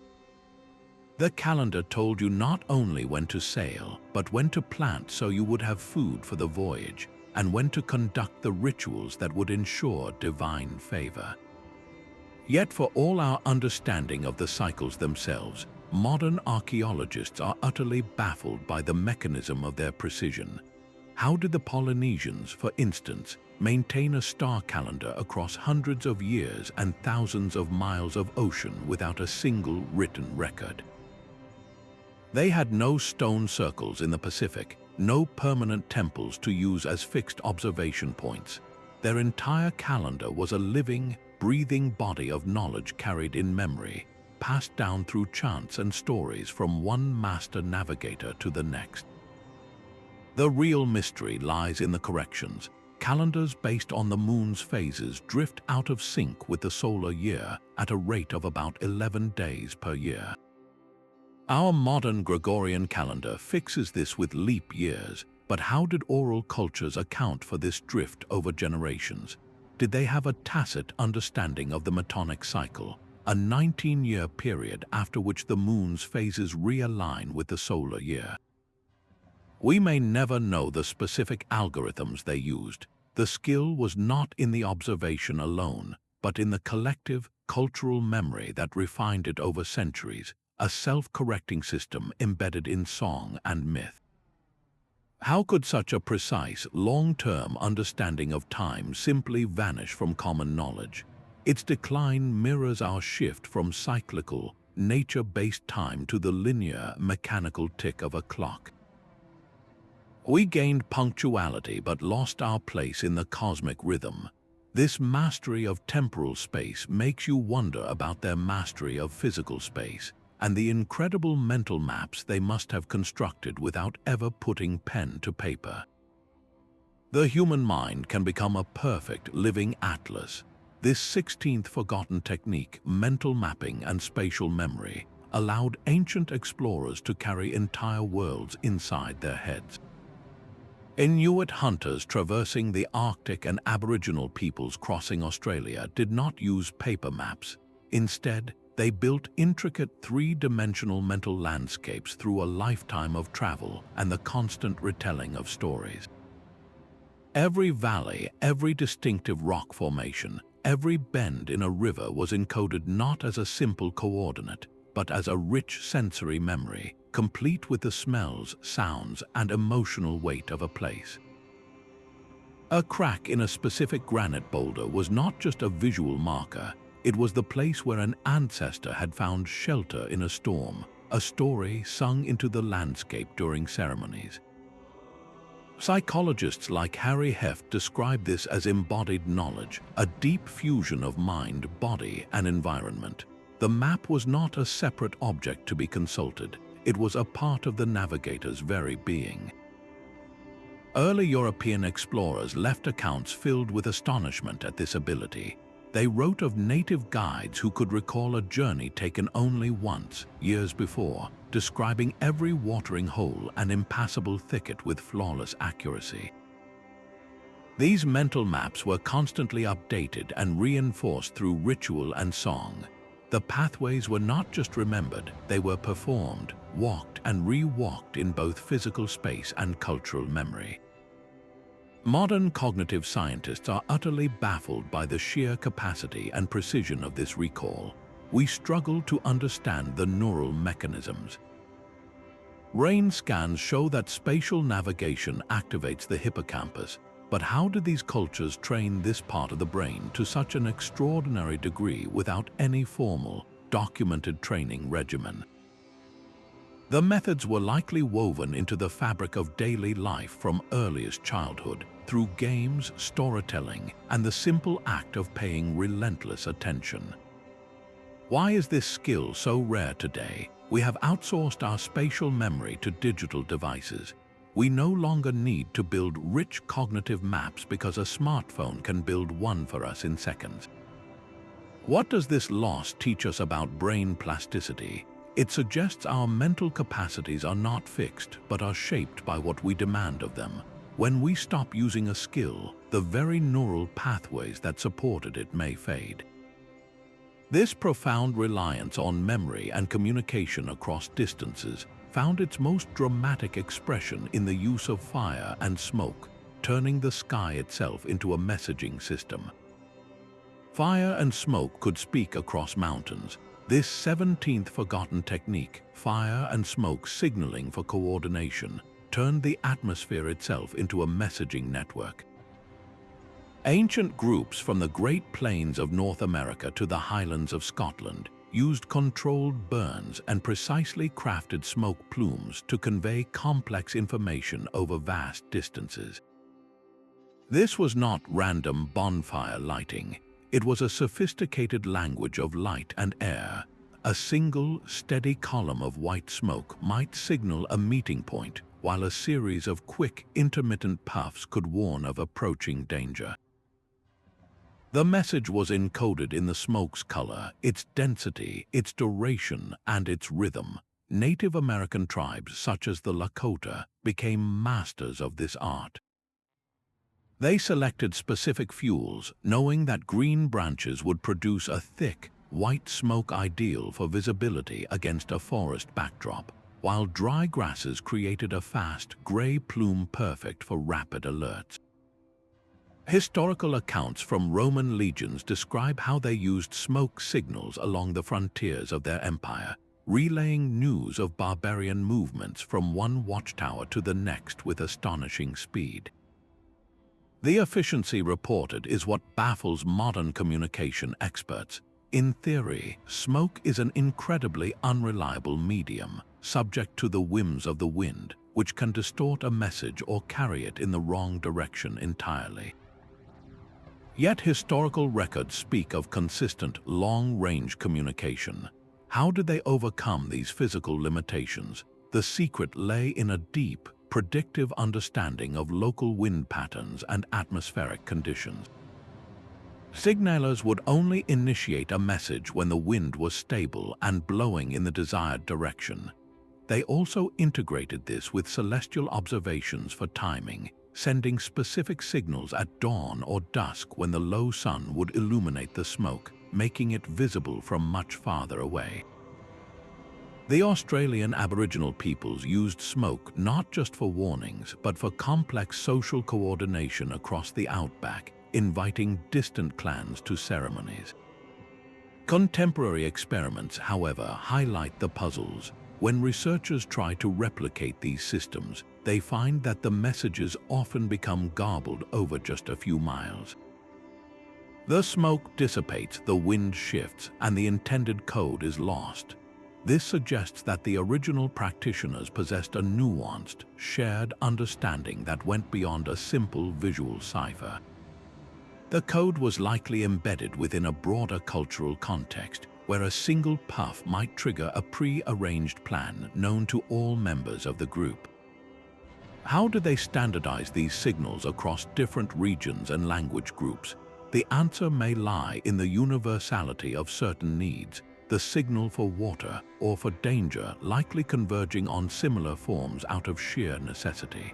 The calendar told you not only when to sail, but when to plant so you would have food for the voyage, and when to conduct the rituals that would ensure divine favor. Yet for all our understanding of the cycles themselves, modern archaeologists are utterly baffled by the mechanism of their precision. How did the Polynesians, for instance, maintain a star calendar across hundreds of years and thousands of miles of ocean without a single written record? They had no stone circles in the Pacific, no permanent temples to use as fixed observation points. Their entire calendar was a living, breathing body of knowledge carried in memory, passed down through chants and stories from one master navigator to the next. The real mystery lies in the corrections. Calendars based on the moon's phases drift out of sync with the solar year at a rate of about 11 days per year. Our modern Gregorian calendar fixes this with leap years, but how did oral cultures account for this drift over generations? Did they have a tacit understanding of the Metonic cycle, a 19-year period after which the moon's phases realign with the solar year? We may never know the specific algorithms they used. The skill was not in the observation alone, but in the collective, cultural memory that refined it over centuries, a self-correcting system embedded in song and myth. How could such a precise, long-term understanding of time simply vanish from common knowledge? Its decline mirrors our shift from cyclical, nature-based time to the linear, mechanical tick of a clock. We gained punctuality but lost our place in the cosmic rhythm. This mastery of temporal space makes you wonder about their mastery of physical space and the incredible mental maps they must have constructed without ever putting pen to paper. The human mind can become a perfect living atlas. This 16th forgotten technique, mental mapping and spatial memory, allowed ancient explorers to carry entire worlds inside their heads. Inuit hunters traversing the Arctic and Aboriginal peoples crossing Australia did not use paper maps. Instead, they built intricate three-dimensional mental landscapes through a lifetime of travel and the constant retelling of stories. Every valley, every distinctive rock formation, every bend in a river was encoded not as a simple coordinate, but as a rich sensory memory, complete with the smells, sounds, and emotional weight of a place. A crack in a specific granite boulder was not just a visual marker, it was the place where an ancestor had found shelter in a storm, a story sung into the landscape during ceremonies. Psychologists like Harry Heft describe this as embodied knowledge, a deep fusion of mind, body, and environment. The map was not a separate object to be consulted. It was a part of the navigator's very being. Early European explorers left accounts filled with astonishment at this ability. They wrote of native guides who could recall a journey taken only once, years before, describing every watering hole and impassable thicket with flawless accuracy. These mental maps were constantly updated and reinforced through ritual and song. The pathways were not just remembered, they were performed, walked and re-walked in both physical space and cultural memory. Modern cognitive scientists are utterly baffled by the sheer capacity and precision of this recall. We struggle to understand the neural mechanisms. Brain scans show that spatial navigation activates the hippocampus, but how did these cultures train this part of the brain to such an extraordinary degree without any formal, documented training regimen? The methods were likely woven into the fabric of daily life from earliest childhood, through games, storytelling, and the simple act of paying relentless attention. Why is this skill so rare today? We have outsourced our spatial memory to digital devices. We no longer need to build rich cognitive maps because a smartphone can build one for us in seconds. What does this loss teach us about brain plasticity? It suggests our mental capacities are not fixed, but are shaped by what we demand of them. When we stop using a skill, the very neural pathways that supported it may fade. This profound reliance on memory and communication across distances found its most dramatic expression in the use of fire and smoke, turning the sky itself into a messaging system. Fire and smoke could speak across mountains. This 17th forgotten technique, fire and smoke signaling for coordination, turned the atmosphere itself into a messaging network. Ancient groups from the Great Plains of North America to the Highlands of Scotland used controlled burns and precisely crafted smoke plumes to convey complex information over vast distances. This was not random bonfire lighting. It was a sophisticated language of light and air. A single, steady column of white smoke might signal a meeting point, while a series of quick, intermittent puffs could warn of approaching danger. The message was encoded in the smoke's color, its density, its duration, and its rhythm. Native American tribes such as the Lakota became masters of this art. They selected specific fuels, knowing that green branches would produce a thick, white smoke ideal for visibility against a forest backdrop, while dry grasses created a fast, gray plume perfect for rapid alerts. Historical accounts from Roman legions describe how they used smoke signals along the frontiers of their empire, relaying news of barbarian movements from one watchtower to the next with astonishing speed. The efficiency reported is what baffles modern communication experts. In theory, smoke is an incredibly unreliable medium, subject to the whims of the wind, which can distort a message or carry it in the wrong direction entirely. Yet historical records speak of consistent, long-range communication. How did they overcome these physical limitations? The secret lay in a deep, predictive understanding of local wind patterns and atmospheric conditions. Signalers would only initiate a message when the wind was stable and blowing in the desired direction. They also integrated this with celestial observations for timing, sending specific signals at dawn or dusk when the low sun would illuminate the smoke, making it visible from much farther away. The Australian Aboriginal peoples used smoke not just for warnings, but for complex social coordination across the outback, inviting distant clans to ceremonies. Contemporary experiments, however, highlight the puzzles. When researchers try to replicate these systems, they find that the messages often become garbled over just a few miles. The smoke dissipates, the wind shifts, and the intended code is lost. This suggests that the original practitioners possessed a nuanced, shared understanding that went beyond a simple visual cipher. The code was likely embedded within a broader cultural context, where a single puff might trigger a pre-arranged plan known to all members of the group. How did they standardize these signals across different regions and language groups? The answer may lie in the universality of certain needs, the signal for water or for danger likely converging on similar forms out of sheer necessity.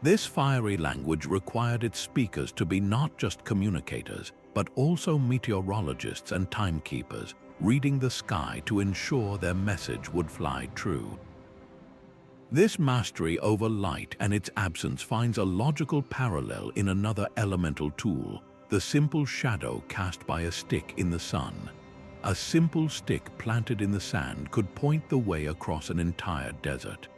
This fiery language required its speakers to be not just communicators, but also meteorologists and timekeepers, reading the sky to ensure their message would fly true. This mastery over light and its absence finds a logical parallel in another elemental tool, the simple shadow cast by a stick in the sun. A simple stick planted in the sand could point the way across an entire desert.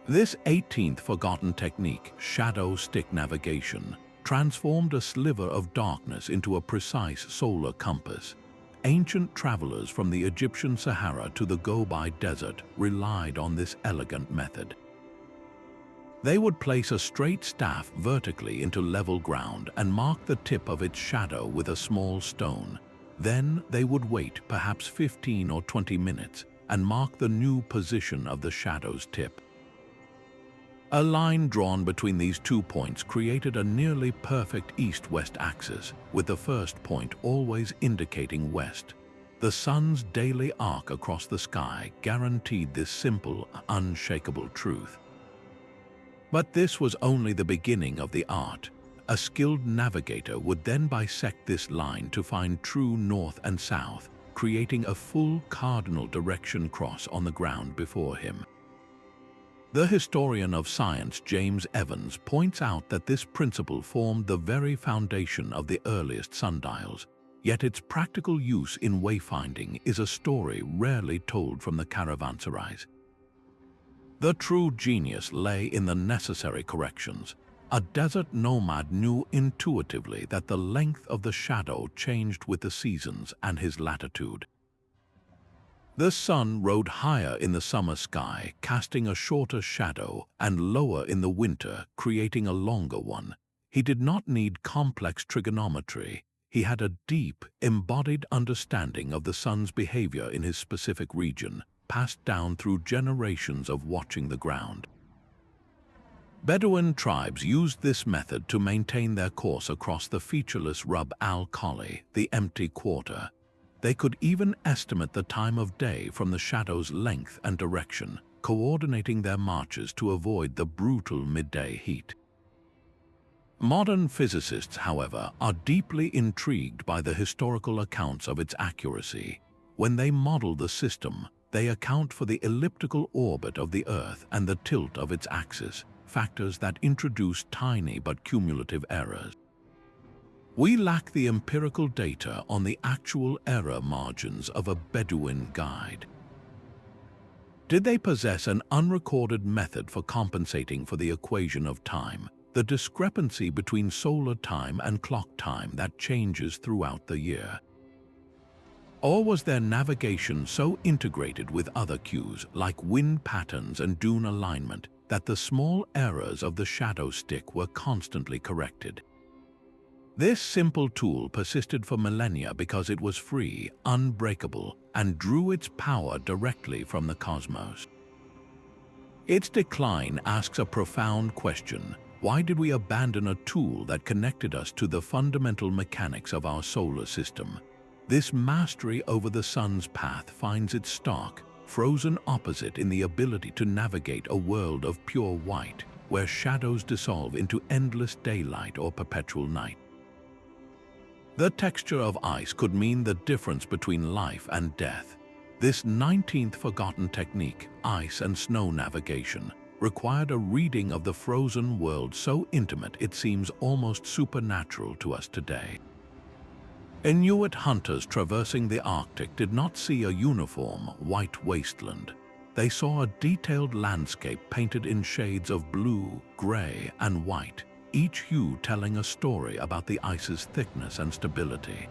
This 18th forgotten technique, shadow stick navigation, transformed a sliver of darkness into a precise solar compass. Ancient travelers from the Egyptian Sahara to the Gobi Desert relied on this elegant method. They would place a straight staff vertically into level ground and mark the tip of its shadow with a small stone. Then they would wait perhaps 15 or 20 minutes and mark the new position of the shadow's tip. A line drawn between these 2 points created a nearly perfect east-west axis, with the first point always indicating west. The sun's daily arc across the sky guaranteed this simple, unshakable truth. But this was only the beginning of the art. A skilled navigator would then bisect this line to find true north and south, creating a full cardinal direction cross on the ground before him. The historian of science James Evans points out that this principle formed the very foundation of the earliest sundials, yet its practical use in wayfinding is a story rarely told from the caravanserais. The true genius lay in the necessary corrections. A desert nomad knew intuitively that the length of the shadow changed with the seasons and his latitude. The sun rode higher in the summer sky, casting a shorter shadow, and lower in the winter, creating a longer one. He did not need complex trigonometry. He had a deep, embodied understanding of the sun's behavior in his specific region, passed down through generations of watching the ground. Bedouin tribes used this method to maintain their course across the featureless Rub al-Khali, the empty quarter. They could even estimate the time of day from the shadow's length and direction, coordinating their marches to avoid the brutal midday heat. Modern physicists, however, are deeply intrigued by the historical accounts of its accuracy. When they model the system, they account for the elliptical orbit of the Earth and the tilt of its axis, factors that introduce tiny but cumulative errors. We lack the empirical data on the actual error margins of a Bedouin guide. Did they possess an unrecorded method for compensating for the equation of time, the discrepancy between solar time and clock time that changes throughout the year? Or was their navigation so integrated with other cues like wind patterns and dune alignment that the small errors of the shadow stick were constantly corrected? This simple tool persisted for millennia because it was free, unbreakable, and drew its power directly from the cosmos. Its decline asks a profound question. Why did we abandon a tool that connected us to the fundamental mechanics of our solar system? This mastery over the sun's path finds its stark, frozen opposite in the ability to navigate a world of pure white, where shadows dissolve into endless daylight or perpetual night. The texture of ice could mean the difference between life and death. This 19th forgotten technique, ice and snow navigation, required a reading of the frozen world so intimate it seems almost supernatural to us today. Inuit hunters traversing the Arctic did not see a uniform, white wasteland. They saw a detailed landscape painted in shades of blue, gray, and white, each hue telling a story about the ice's thickness and stability.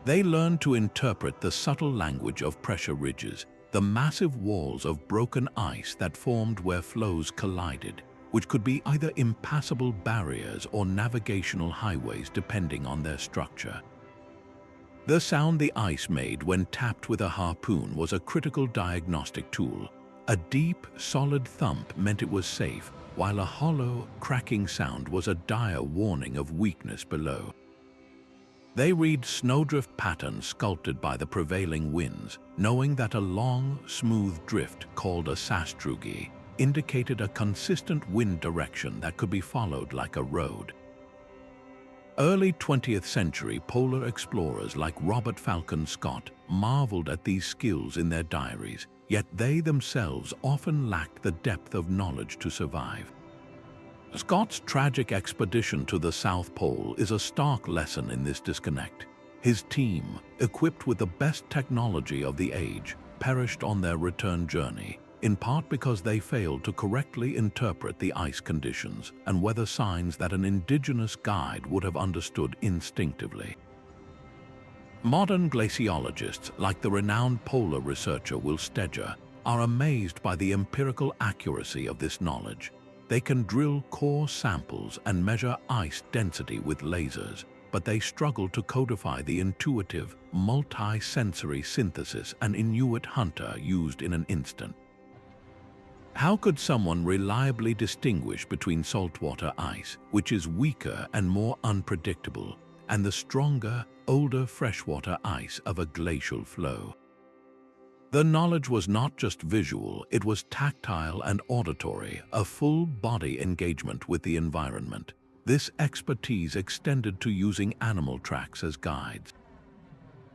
They learned to interpret the subtle language of pressure ridges, the massive walls of broken ice that formed where flows collided, which could be either impassable barriers or navigational highways depending on their structure. The sound the ice made when tapped with a harpoon was a critical diagnostic tool. A deep, solid thump meant it was safe, while a hollow, cracking sound was a dire warning of weakness below. They read snowdrift patterns sculpted by the prevailing winds, knowing that a long, smooth drift called a sastrugi indicated a consistent wind direction that could be followed like a road. Early 20th century polar explorers like Robert Falcon Scott marveled at these skills in their diaries, yet they themselves often lacked the depth of knowledge to survive. Scott's tragic expedition to the South Pole is a stark lesson in this disconnect. His team, equipped with the best technology of the age, perished on their return journey, in part because they failed to correctly interpret the ice conditions and weather signs that an indigenous guide would have understood instinctively. Modern glaciologists, like the renowned polar researcher Will Steger, are amazed by the empirical accuracy of this knowledge. They can drill core samples and measure ice density with lasers, but they struggle to codify the intuitive, multi-sensory synthesis an Inuit hunter used in an instant. How could someone reliably distinguish between saltwater ice, which is weaker and more unpredictable, and the stronger, older freshwater ice of a glacial flow? The knowledge was not just visual, it was tactile and auditory, a full-body engagement with the environment. This expertise extended to using animal tracks as guides.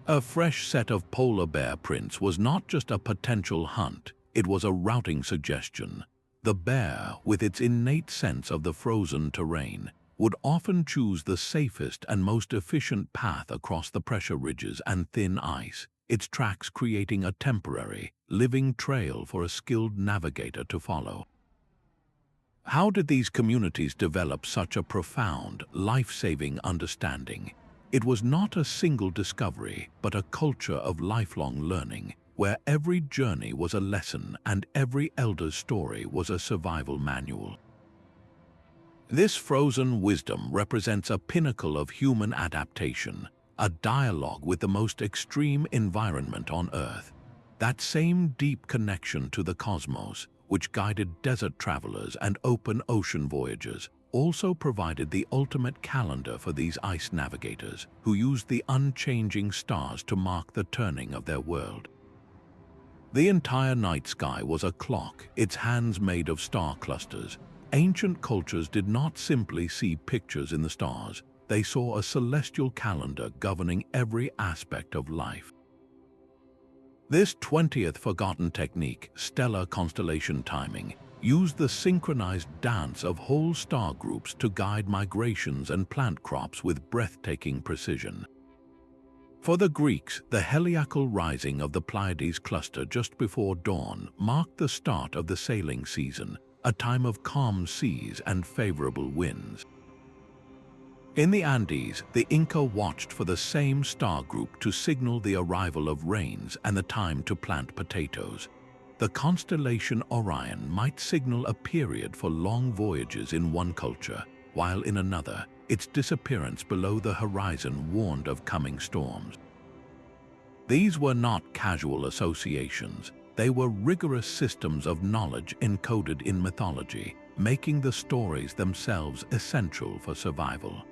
A fresh set of polar bear prints was not just a potential hunt, it was a routing suggestion. The bear, with its innate sense of the frozen terrain, would often choose the safest and most efficient path across the pressure ridges and thin ice, its tracks creating a temporary, living trail for a skilled navigator to follow. How did these communities develop such a profound, life-saving understanding? It was not a single discovery, but a culture of lifelong learning, where every journey was a lesson and every elder's story was a survival manual. This frozen wisdom represents a pinnacle of human adaptation, a dialogue with the most extreme environment on Earth. That same deep connection to the cosmos, which guided desert travelers and open ocean voyagers, also provided the ultimate calendar for these ice navigators, who used the unchanging stars to mark the turning of their world. The entire night sky was a clock, its hands made of star clusters. Ancient cultures did not simply see pictures in the stars, they saw a celestial calendar governing every aspect of life. This 20th forgotten technique, stellar constellation timing, used the synchronized dance of whole star groups to guide migrations and plant crops with breathtaking precision. For the Greeks, the heliacal rising of the Pleiades cluster just before dawn marked the start of the sailing season, a time of calm seas and favorable winds. In the Andes, the Inca watched for the same star group to signal the arrival of rains and the time to plant potatoes. The constellation Orion might signal a period for long voyages in one culture, while in another, its disappearance below the horizon warned of coming storms. These were not casual associations. They were rigorous systems of knowledge encoded in mythology, making the stories themselves essential for survival.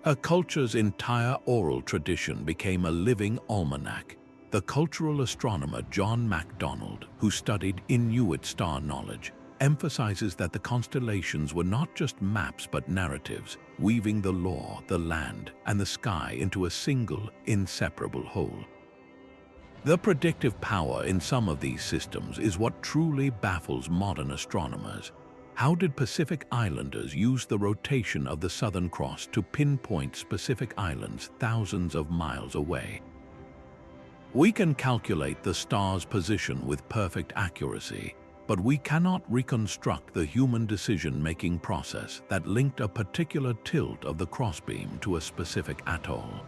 A culture's entire oral tradition became a living almanac. The cultural astronomer John MacDonald, who studied Inuit star knowledge, emphasizes that the constellations were not just maps but narratives, weaving the lore, the land, and the sky into a single, inseparable whole. The predictive power in some of these systems is what truly baffles modern astronomers. How did Pacific Islanders use the rotation of the Southern Cross to pinpoint specific islands thousands of miles away? We can calculate the star's position with perfect accuracy, but we cannot reconstruct the human decision-making process that linked a particular tilt of the crossbeam to a specific atoll.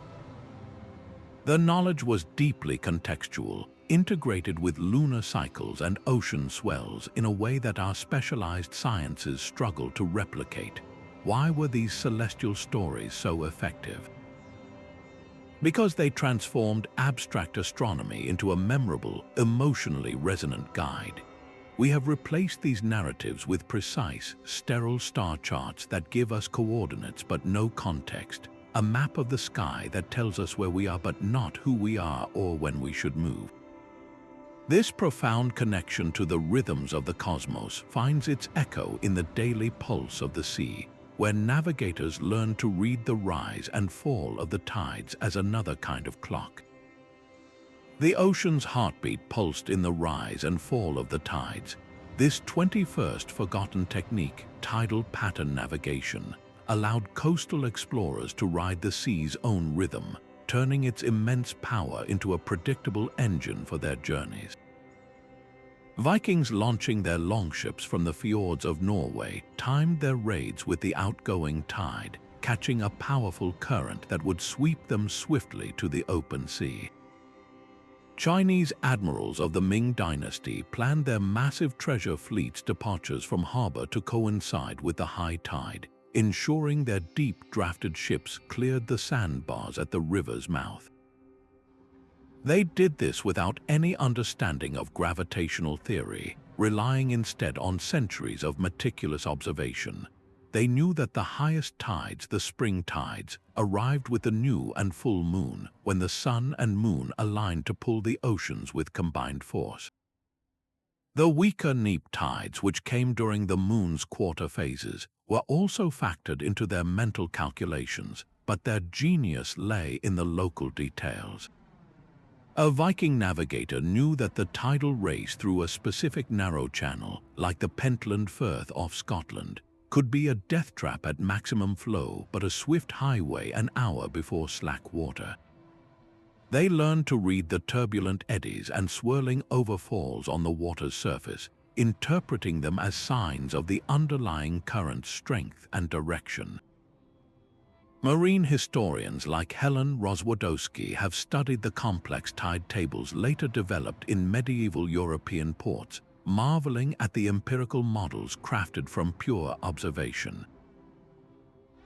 The knowledge was deeply contextual, integrated with lunar cycles and ocean swells in a way that our specialized sciences struggle to replicate. Why were these celestial stories so effective? Because they transformed abstract astronomy into a memorable, emotionally resonant guide. We have replaced these narratives with precise, sterile star charts that give us coordinates but no context, a map of the sky that tells us where we are but not who we are or when we should move. This profound connection to the rhythms of the cosmos finds its echo in the daily pulse of the sea, where navigators learn to read the rise and fall of the tides as another kind of clock. The ocean's heartbeat pulsed in the rise and fall of the tides. This 21st forgotten technique, tidal pattern navigation, allowed coastal explorers to ride the sea's own rhythm, turning its immense power into a predictable engine for their journeys. Vikings launching their longships from the fjords of Norway timed their raids with the outgoing tide, catching a powerful current that would sweep them swiftly to the open sea. Chinese admirals of the Ming dynasty planned their massive treasure fleets' departures from harbor to coincide with the high tide, ensuring their deep-drafted ships cleared the sandbars at the river's mouth. They did this without any understanding of gravitational theory, relying instead on centuries of meticulous observation. They knew that the highest tides, the spring tides, arrived with the new and full moon, when the sun and moon aligned to pull the oceans with combined force. The weaker neap tides, which came during the moon's quarter phases, were also factored into their mental calculations, but their genius lay in the local details. A Viking navigator knew that the tidal race through a specific narrow channel, like the Pentland Firth off Scotland, could be a death trap at maximum flow but a swift highway an hour before slack water. They learned to read the turbulent eddies and swirling overfalls on the water's surface, interpreting them as signs of the underlying current's strength and direction. Marine historians like Helen Rozwadowski have studied the complex tide tables later developed in medieval European ports, marveling at the empirical models crafted from pure observation.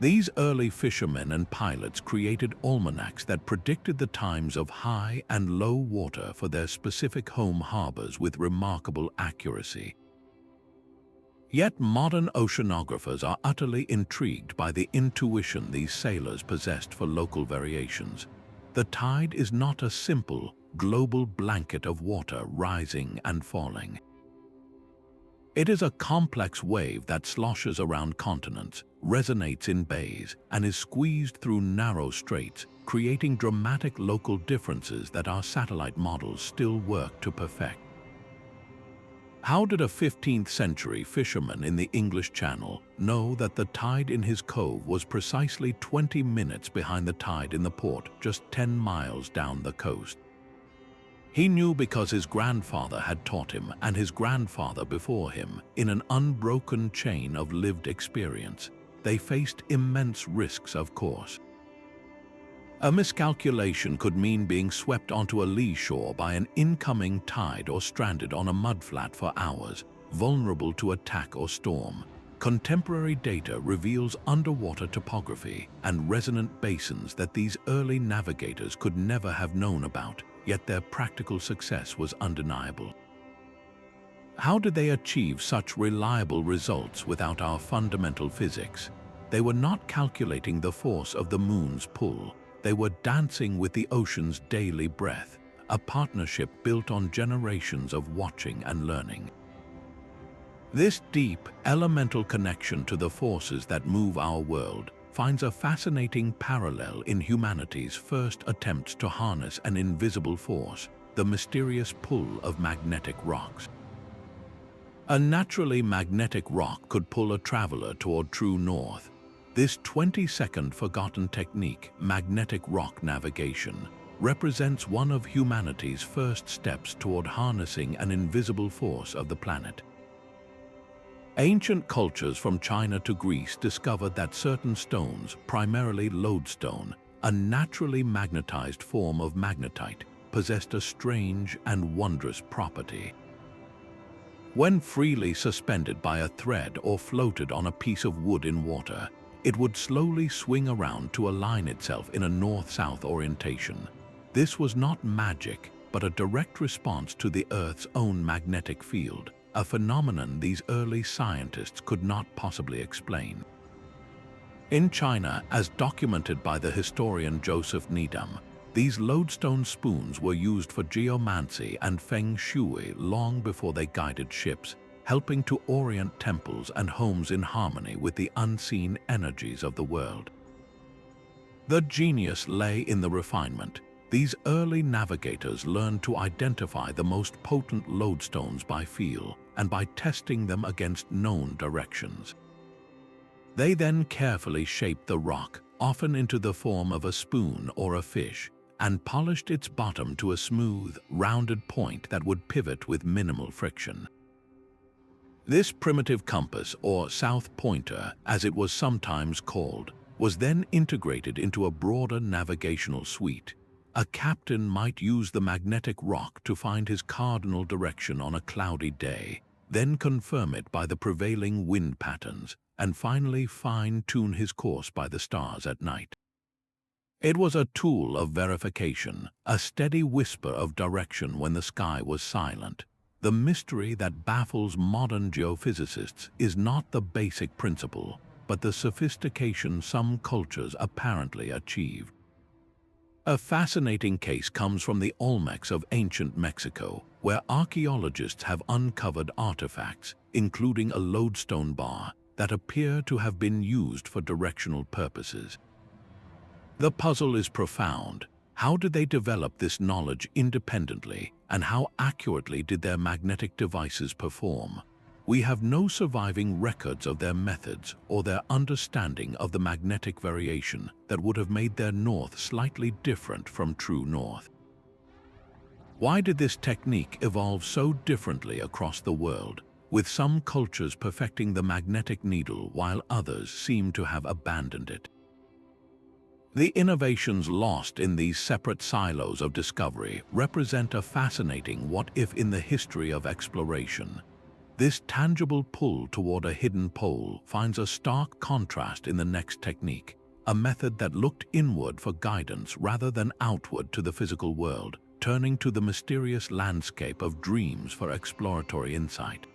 These early fishermen and pilots created almanacs that predicted the times of high and low water for their specific home harbors with remarkable accuracy. Yet modern oceanographers are utterly intrigued by the intuition these sailors possessed for local variations. The tide is not a simple, global blanket of water rising and falling. It is a complex wave that sloshes around continents, resonates in bays, and is squeezed through narrow straits, creating dramatic local differences that our satellite models still work to perfect. How did a 15th century fisherman in the English Channel know that the tide in his cove was precisely 20 minutes behind the tide in the port just 10 miles down the coast? He knew because his grandfather had taught him, and his grandfather before him, in an unbroken chain of lived experience. They faced immense risks, of course. A miscalculation could mean being swept onto a lee shore by an incoming tide or stranded on a mudflat for hours, vulnerable to attack or storm. Contemporary data reveals underwater topography and resonant basins that these early navigators could never have known about, yet their practical success was undeniable. How did they achieve such reliable results without our fundamental physics? They were not calculating the force of the moon's pull. They were dancing with the ocean's daily breath, a partnership built on generations of watching and learning. This deep, elemental connection to the forces that move our world finds a fascinating parallel in humanity's first attempts to harness an invisible force, the mysterious pull of magnetic rocks. A naturally magnetic rock could pull a traveler toward true north. This 22nd forgotten technique, magnetic rock navigation, represents one of humanity's first steps toward harnessing an invisible force of the planet. Ancient cultures from China to Greece discovered that certain stones, primarily lodestone, a naturally magnetized form of magnetite, possessed a strange and wondrous property. When freely suspended by a thread or floated on a piece of wood in water, it would slowly swing around to align itself in a north-south orientation. This was not magic, but a direct response to the Earth's own magnetic field, a phenomenon these early scientists could not possibly explain. In China, as documented by the historian Joseph Needham, these lodestone spoons were used for geomancy and feng shui long before they guided ships, helping to orient temples and homes in harmony with the unseen energies of the world. The genius lay in the refinement. These early navigators learned to identify the most potent lodestones by feel and by testing them against known directions. They then carefully shaped the rock, often into the form of a spoon or a fish, and polished its bottom to a smooth, rounded point that would pivot with minimal friction. This primitive compass, or south pointer as it was sometimes called, was then integrated into a broader navigational suite. A captain might use the magnetic rock to find his cardinal direction on a cloudy day, then confirm it by the prevailing wind patterns, and finally fine-tune his course by the stars at night. It was a tool of verification, a steady whisper of direction when the sky was silent. The mystery that baffles modern geophysicists is not the basic principle, but the sophistication some cultures apparently achieved. A fascinating case comes from the Olmecs of ancient Mexico, where archaeologists have uncovered artifacts, including a lodestone bar, that appear to have been used for directional purposes. The puzzle is profound. How did they develop this knowledge independently, and how accurately did their magnetic devices perform? We have no surviving records of their methods or their understanding of the magnetic variation that would have made their north slightly different from true north. Why did this technique evolve so differently across the world, with some cultures perfecting the magnetic needle while others seem to have abandoned it? The innovations lost in these separate silos of discovery represent a fascinating what-if in the history of exploration. This tangible pull toward a hidden pole finds a stark contrast in the next technique, a method that looked inward for guidance rather than outward to the physical world, turning to the mysterious landscape of dreams for exploratory insight.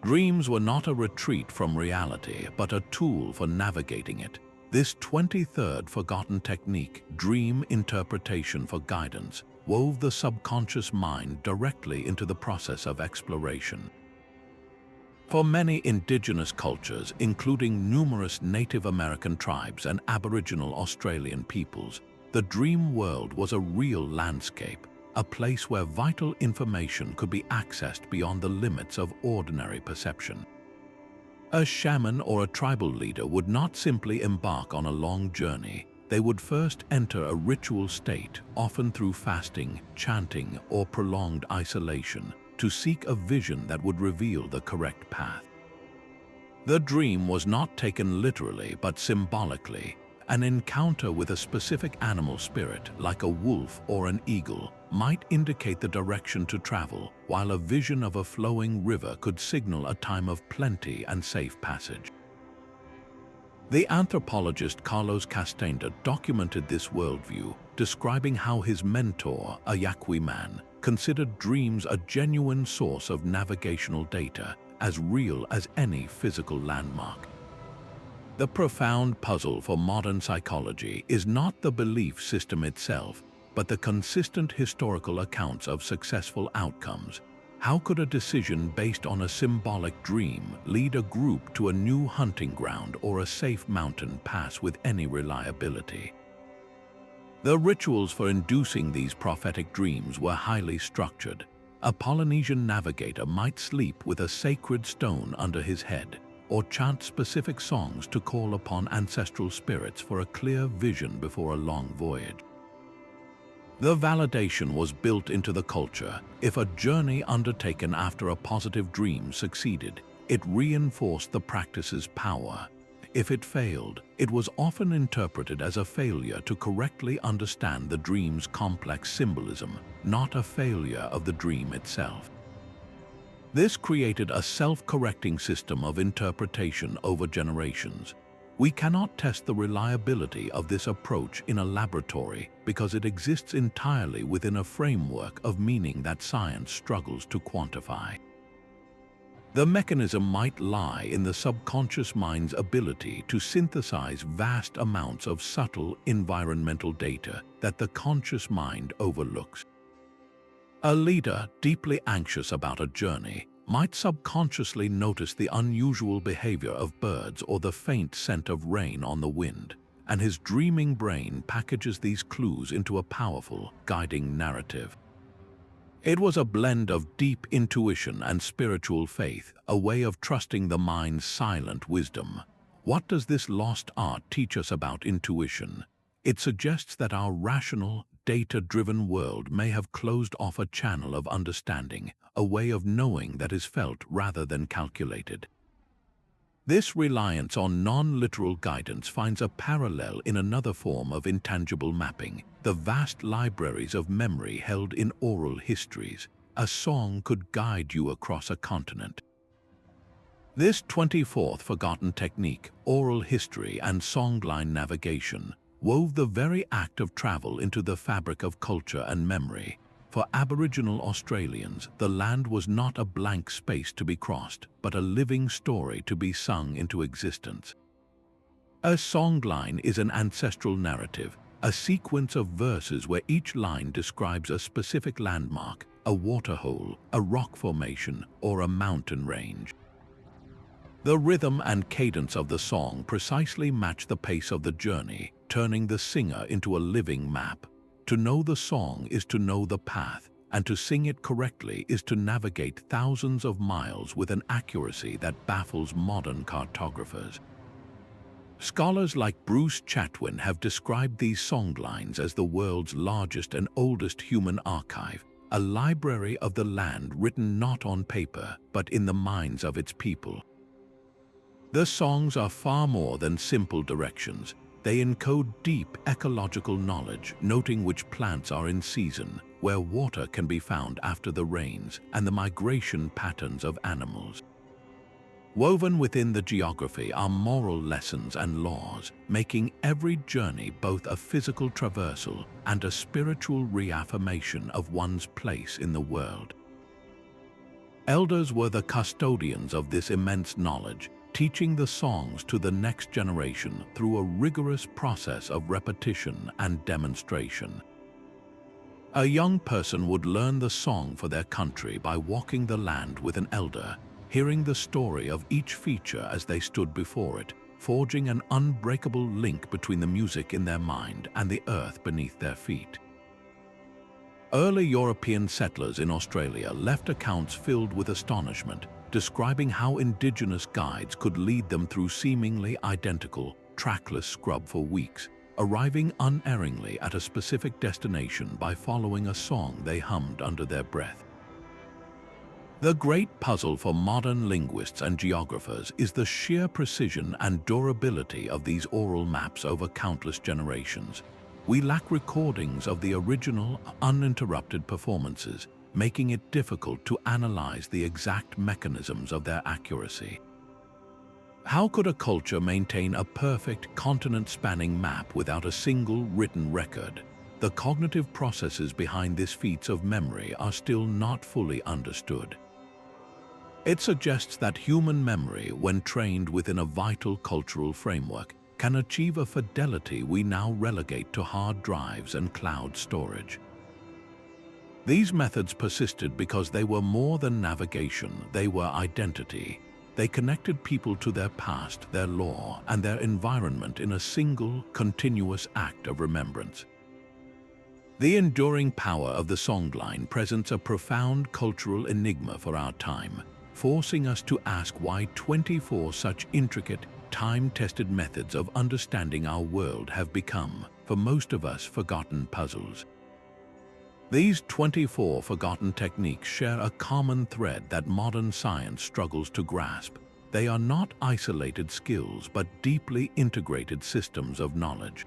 Dreams were not a retreat from reality, but a tool for navigating it. This 23rd forgotten technique, dream interpretation for guidance, wove the subconscious mind directly into the process of exploration. For many indigenous cultures, including numerous Native American tribes and Aboriginal Australian peoples, the dream world was a real landscape, a place where vital information could be accessed beyond the limits of ordinary perception. A shaman or a tribal leader would not simply embark on a long journey. They would first enter a ritual state, often through fasting, chanting, or prolonged isolation, to seek a vision that would reveal the correct path. The dream was not taken literally but symbolically. An encounter with a specific animal spirit, like a wolf or an eagle, might indicate the direction to travel, while a vision of a flowing river could signal a time of plenty and safe passage. The anthropologist Carlos Castaneda documented this worldview, describing how his mentor, a Yaqui man, considered dreams a genuine source of navigational data, as real as any physical landmark. The profound puzzle for modern psychology is not the belief system itself, but the consistent historical accounts of successful outcomes. How could a decision based on a symbolic dream lead a group to a new hunting ground or a safe mountain pass with any reliability? The rituals for inducing these prophetic dreams were highly structured. A Polynesian navigator might sleep with a sacred stone under his head, or chant specific songs to call upon ancestral spirits for a clear vision before a long voyage. The validation was built into the culture. If a journey undertaken after a positive dream succeeded, it reinforced the practice's power. If it failed, it was often interpreted as a failure to correctly understand the dream's complex symbolism, not a failure of the dream itself. This created a self-correcting system of interpretation over generations. We cannot test the reliability of this approach in a laboratory because it exists entirely within a framework of meaning that science struggles to quantify. The mechanism might lie in the subconscious mind's ability to synthesize vast amounts of subtle environmental data that the conscious mind overlooks. A leader deeply anxious about a journey might subconsciously notice the unusual behavior of birds or the faint scent of rain on the wind, and his dreaming brain packages these clues into a powerful, guiding narrative. It was a blend of deep intuition and spiritual faith, a way of trusting the mind's silent wisdom. What does this lost art teach us about intuition? It suggests that our rational, data-driven world may have closed off a channel of understanding, a way of knowing that is felt rather than calculated. This reliance on non-literal guidance finds a parallel in another form of intangible mapping, the vast libraries of memory held in oral histories. A song could guide you across a continent. This 24th forgotten technique, oral history and songline navigation, wove the very act of travel into the fabric of culture and memory. For Aboriginal Australians, the land was not a blank space to be crossed, but a living story to be sung into existence. A songline is an ancestral narrative, a sequence of verses where each line describes a specific landmark, a waterhole, a rock formation, or a mountain range. The rhythm and cadence of the song precisely match the pace of the journey, turning the singer into a living map. To know the song is to know the path, and to sing it correctly is to navigate thousands of miles with an accuracy that baffles modern cartographers. Scholars like Bruce Chatwin have described these songlines as the world's largest and oldest human archive, a library of the land written not on paper, but in the minds of its people. The songs are far more than simple directions. They encode deep ecological knowledge, noting which plants are in season, where water can be found after the rains, and the migration patterns of animals. Woven within the geography are moral lessons and laws, making every journey both a physical traversal and a spiritual reaffirmation of one's place in the world. Elders were the custodians of this immense knowledge, teaching the songs to the next generation through a rigorous process of repetition and demonstration. A young person would learn the song for their country by walking the land with an elder, hearing the story of each feature as they stood before it, forging an unbreakable link between the music in their mind and the earth beneath their feet. Early European settlers in Australia left accounts filled with astonishment, describing how indigenous guides could lead them through seemingly identical, trackless scrub for weeks, arriving unerringly at a specific destination by following a song they hummed under their breath. The great puzzle for modern linguists and geographers is the sheer precision and durability of these oral maps over countless generations. We lack recordings of the original, uninterrupted performances, making it difficult to analyze the exact mechanisms of their accuracy. How could a culture maintain a perfect continent-spanning map without a single written record? The cognitive processes behind this feat of memory are still not fully understood. It suggests that human memory, when trained within a vital cultural framework, can achieve a fidelity we now relegate to hard drives and cloud storage. These methods persisted because they were more than navigation, they were identity. They connected people to their past, their lore, and their environment in a single, continuous act of remembrance. The enduring power of the songline presents a profound cultural enigma for our time, forcing us to ask why 24 such intricate, time-tested methods of understanding our world have become, for most of us, forgotten puzzles. These 24 forgotten techniques share a common thread that modern science struggles to grasp. They are not isolated skills, but deeply integrated systems of knowledge.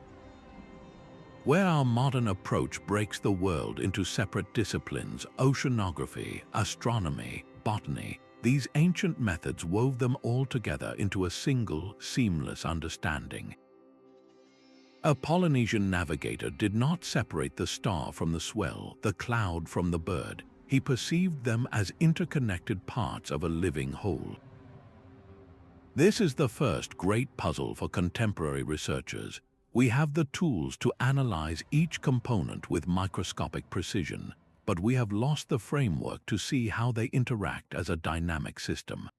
Where our modern approach breaks the world into separate disciplines, oceanography, astronomy, botany, these ancient methods wove them all together into a single, seamless understanding. A Polynesian navigator did not separate the star from the swell, the cloud from the bird. He perceived them as interconnected parts of a living whole. This is the first great puzzle for contemporary researchers. We have the tools to analyze each component with microscopic precision, but we have lost the framework to see how they interact as a dynamic system.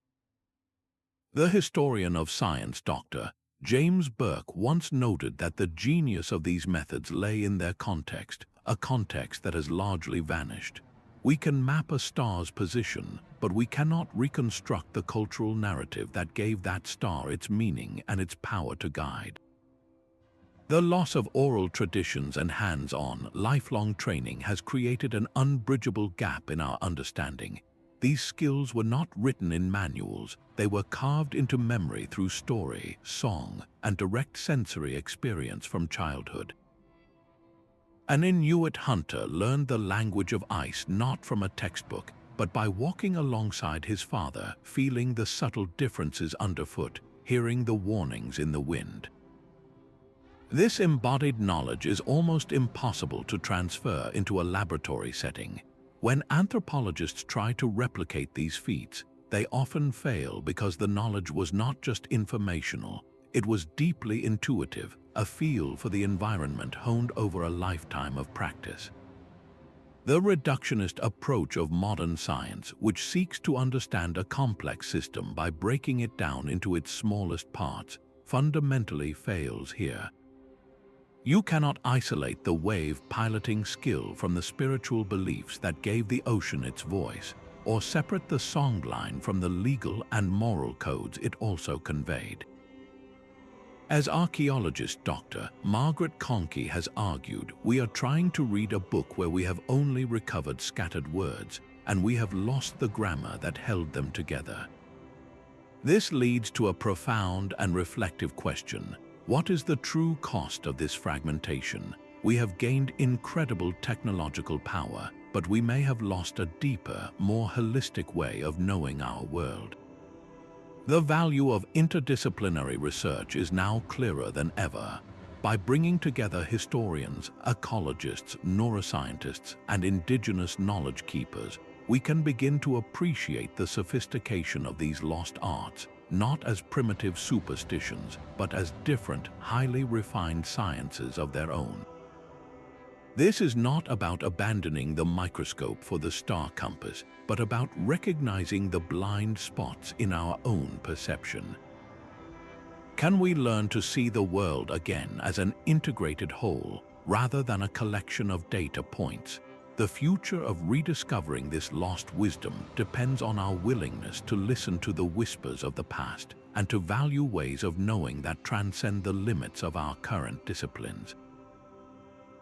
The historian of science, Dr. James Burke, once noted that the genius of these methods lay in their context, a context that has largely vanished. We can map a star's position, but we cannot reconstruct the cultural narrative that gave that star its meaning and its power to guide. The loss of oral traditions and hands-on, lifelong training has created an unbridgeable gap in our understanding. These skills were not written in manuals, they were carved into memory through story, song, and direct sensory experience from childhood. An Inuit hunter learned the language of ice not from a textbook, but by walking alongside his father, feeling the subtle differences underfoot, hearing the warnings in the wind. This embodied knowledge is almost impossible to transfer into a laboratory setting. When anthropologists try to replicate these feats, they often fail because the knowledge was not just informational, it was deeply intuitive, a feel for the environment honed over a lifetime of practice. The reductionist approach of modern science, which seeks to understand a complex system by breaking it down into its smallest parts, fundamentally fails here. You cannot isolate the wave piloting skill from the spiritual beliefs that gave the ocean its voice, or separate the songline from the legal and moral codes it also conveyed. As archaeologist Dr. Margaret Conkey has argued, we are trying to read a book where we have only recovered scattered words, and we have lost the grammar that held them together. This leads to a profound and reflective question. What is the true cost of this fragmentation? We have gained incredible technological power, but we may have lost a deeper, more holistic way of knowing our world. The value of interdisciplinary research is now clearer than ever. By bringing together historians, ecologists, neuroscientists, and indigenous knowledge keepers, we can begin to appreciate the sophistication of these lost arts, not as primitive superstitions, but as different, highly refined sciences of their own. This is not about abandoning the microscope for the star compass, but about recognizing the blind spots in our own perception. Can we learn to see the world again as an integrated whole, rather than a collection of data points? The future of rediscovering this lost wisdom depends on our willingness to listen to the whispers of the past and to value ways of knowing that transcend the limits of our current disciplines.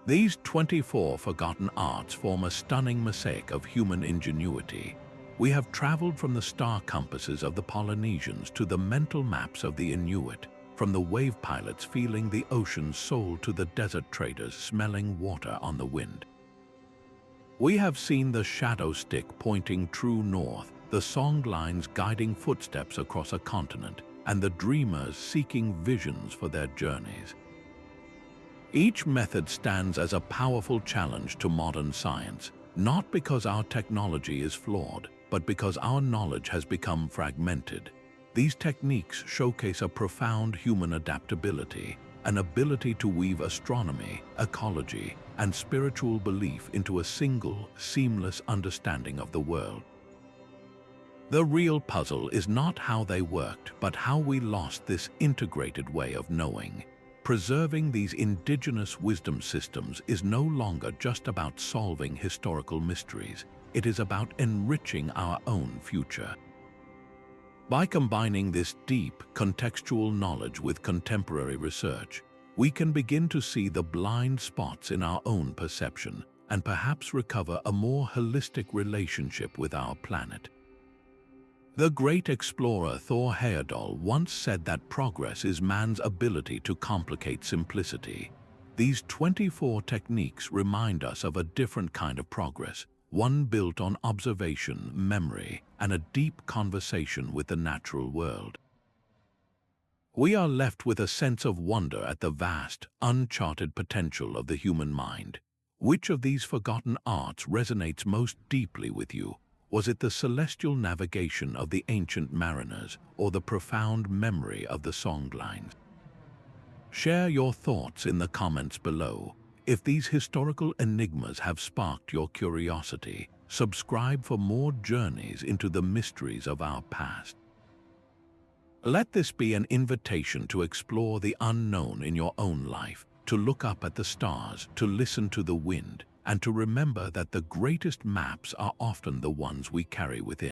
These 24 forgotten arts form a stunning mosaic of human ingenuity. We have traveled from the star compasses of the Polynesians to the mental maps of the Inuit, from the wave pilots feeling the ocean's soul to the desert traders smelling water on the wind. We have seen the shadow stick pointing true north, the songlines guiding footsteps across a continent, and the dreamers seeking visions for their journeys. Each method stands as a powerful challenge to modern science, not because our technology is flawed, but because our knowledge has become fragmented. These techniques showcase a profound human adaptability, an ability to weave astronomy, ecology, and spiritual belief into a single, seamless understanding of the world. The real puzzle is not how they worked, but how we lost this integrated way of knowing. Preserving these indigenous wisdom systems is no longer just about solving historical mysteries. It is about enriching our own future. By combining this deep, contextual knowledge with contemporary research, we can begin to see the blind spots in our own perception and perhaps recover a more holistic relationship with our planet. The great explorer Thor Heyerdahl once said that progress is man's ability to complicate simplicity. These 24 techniques remind us of a different kind of progress, one built on observation, memory, and a deep conversation with the natural world. We are left with a sense of wonder at the vast, uncharted potential of the human mind. Which of these forgotten arts resonates most deeply with you? Was it the celestial navigation of the ancient mariners or the profound memory of the Songlines? Share your thoughts in the comments below. If these historical enigmas have sparked your curiosity, subscribe for more journeys into the mysteries of our past. Let this be an invitation to explore the unknown in your own life, to look up at the stars, to listen to the wind, and to remember that the greatest maps are often the ones we carry within.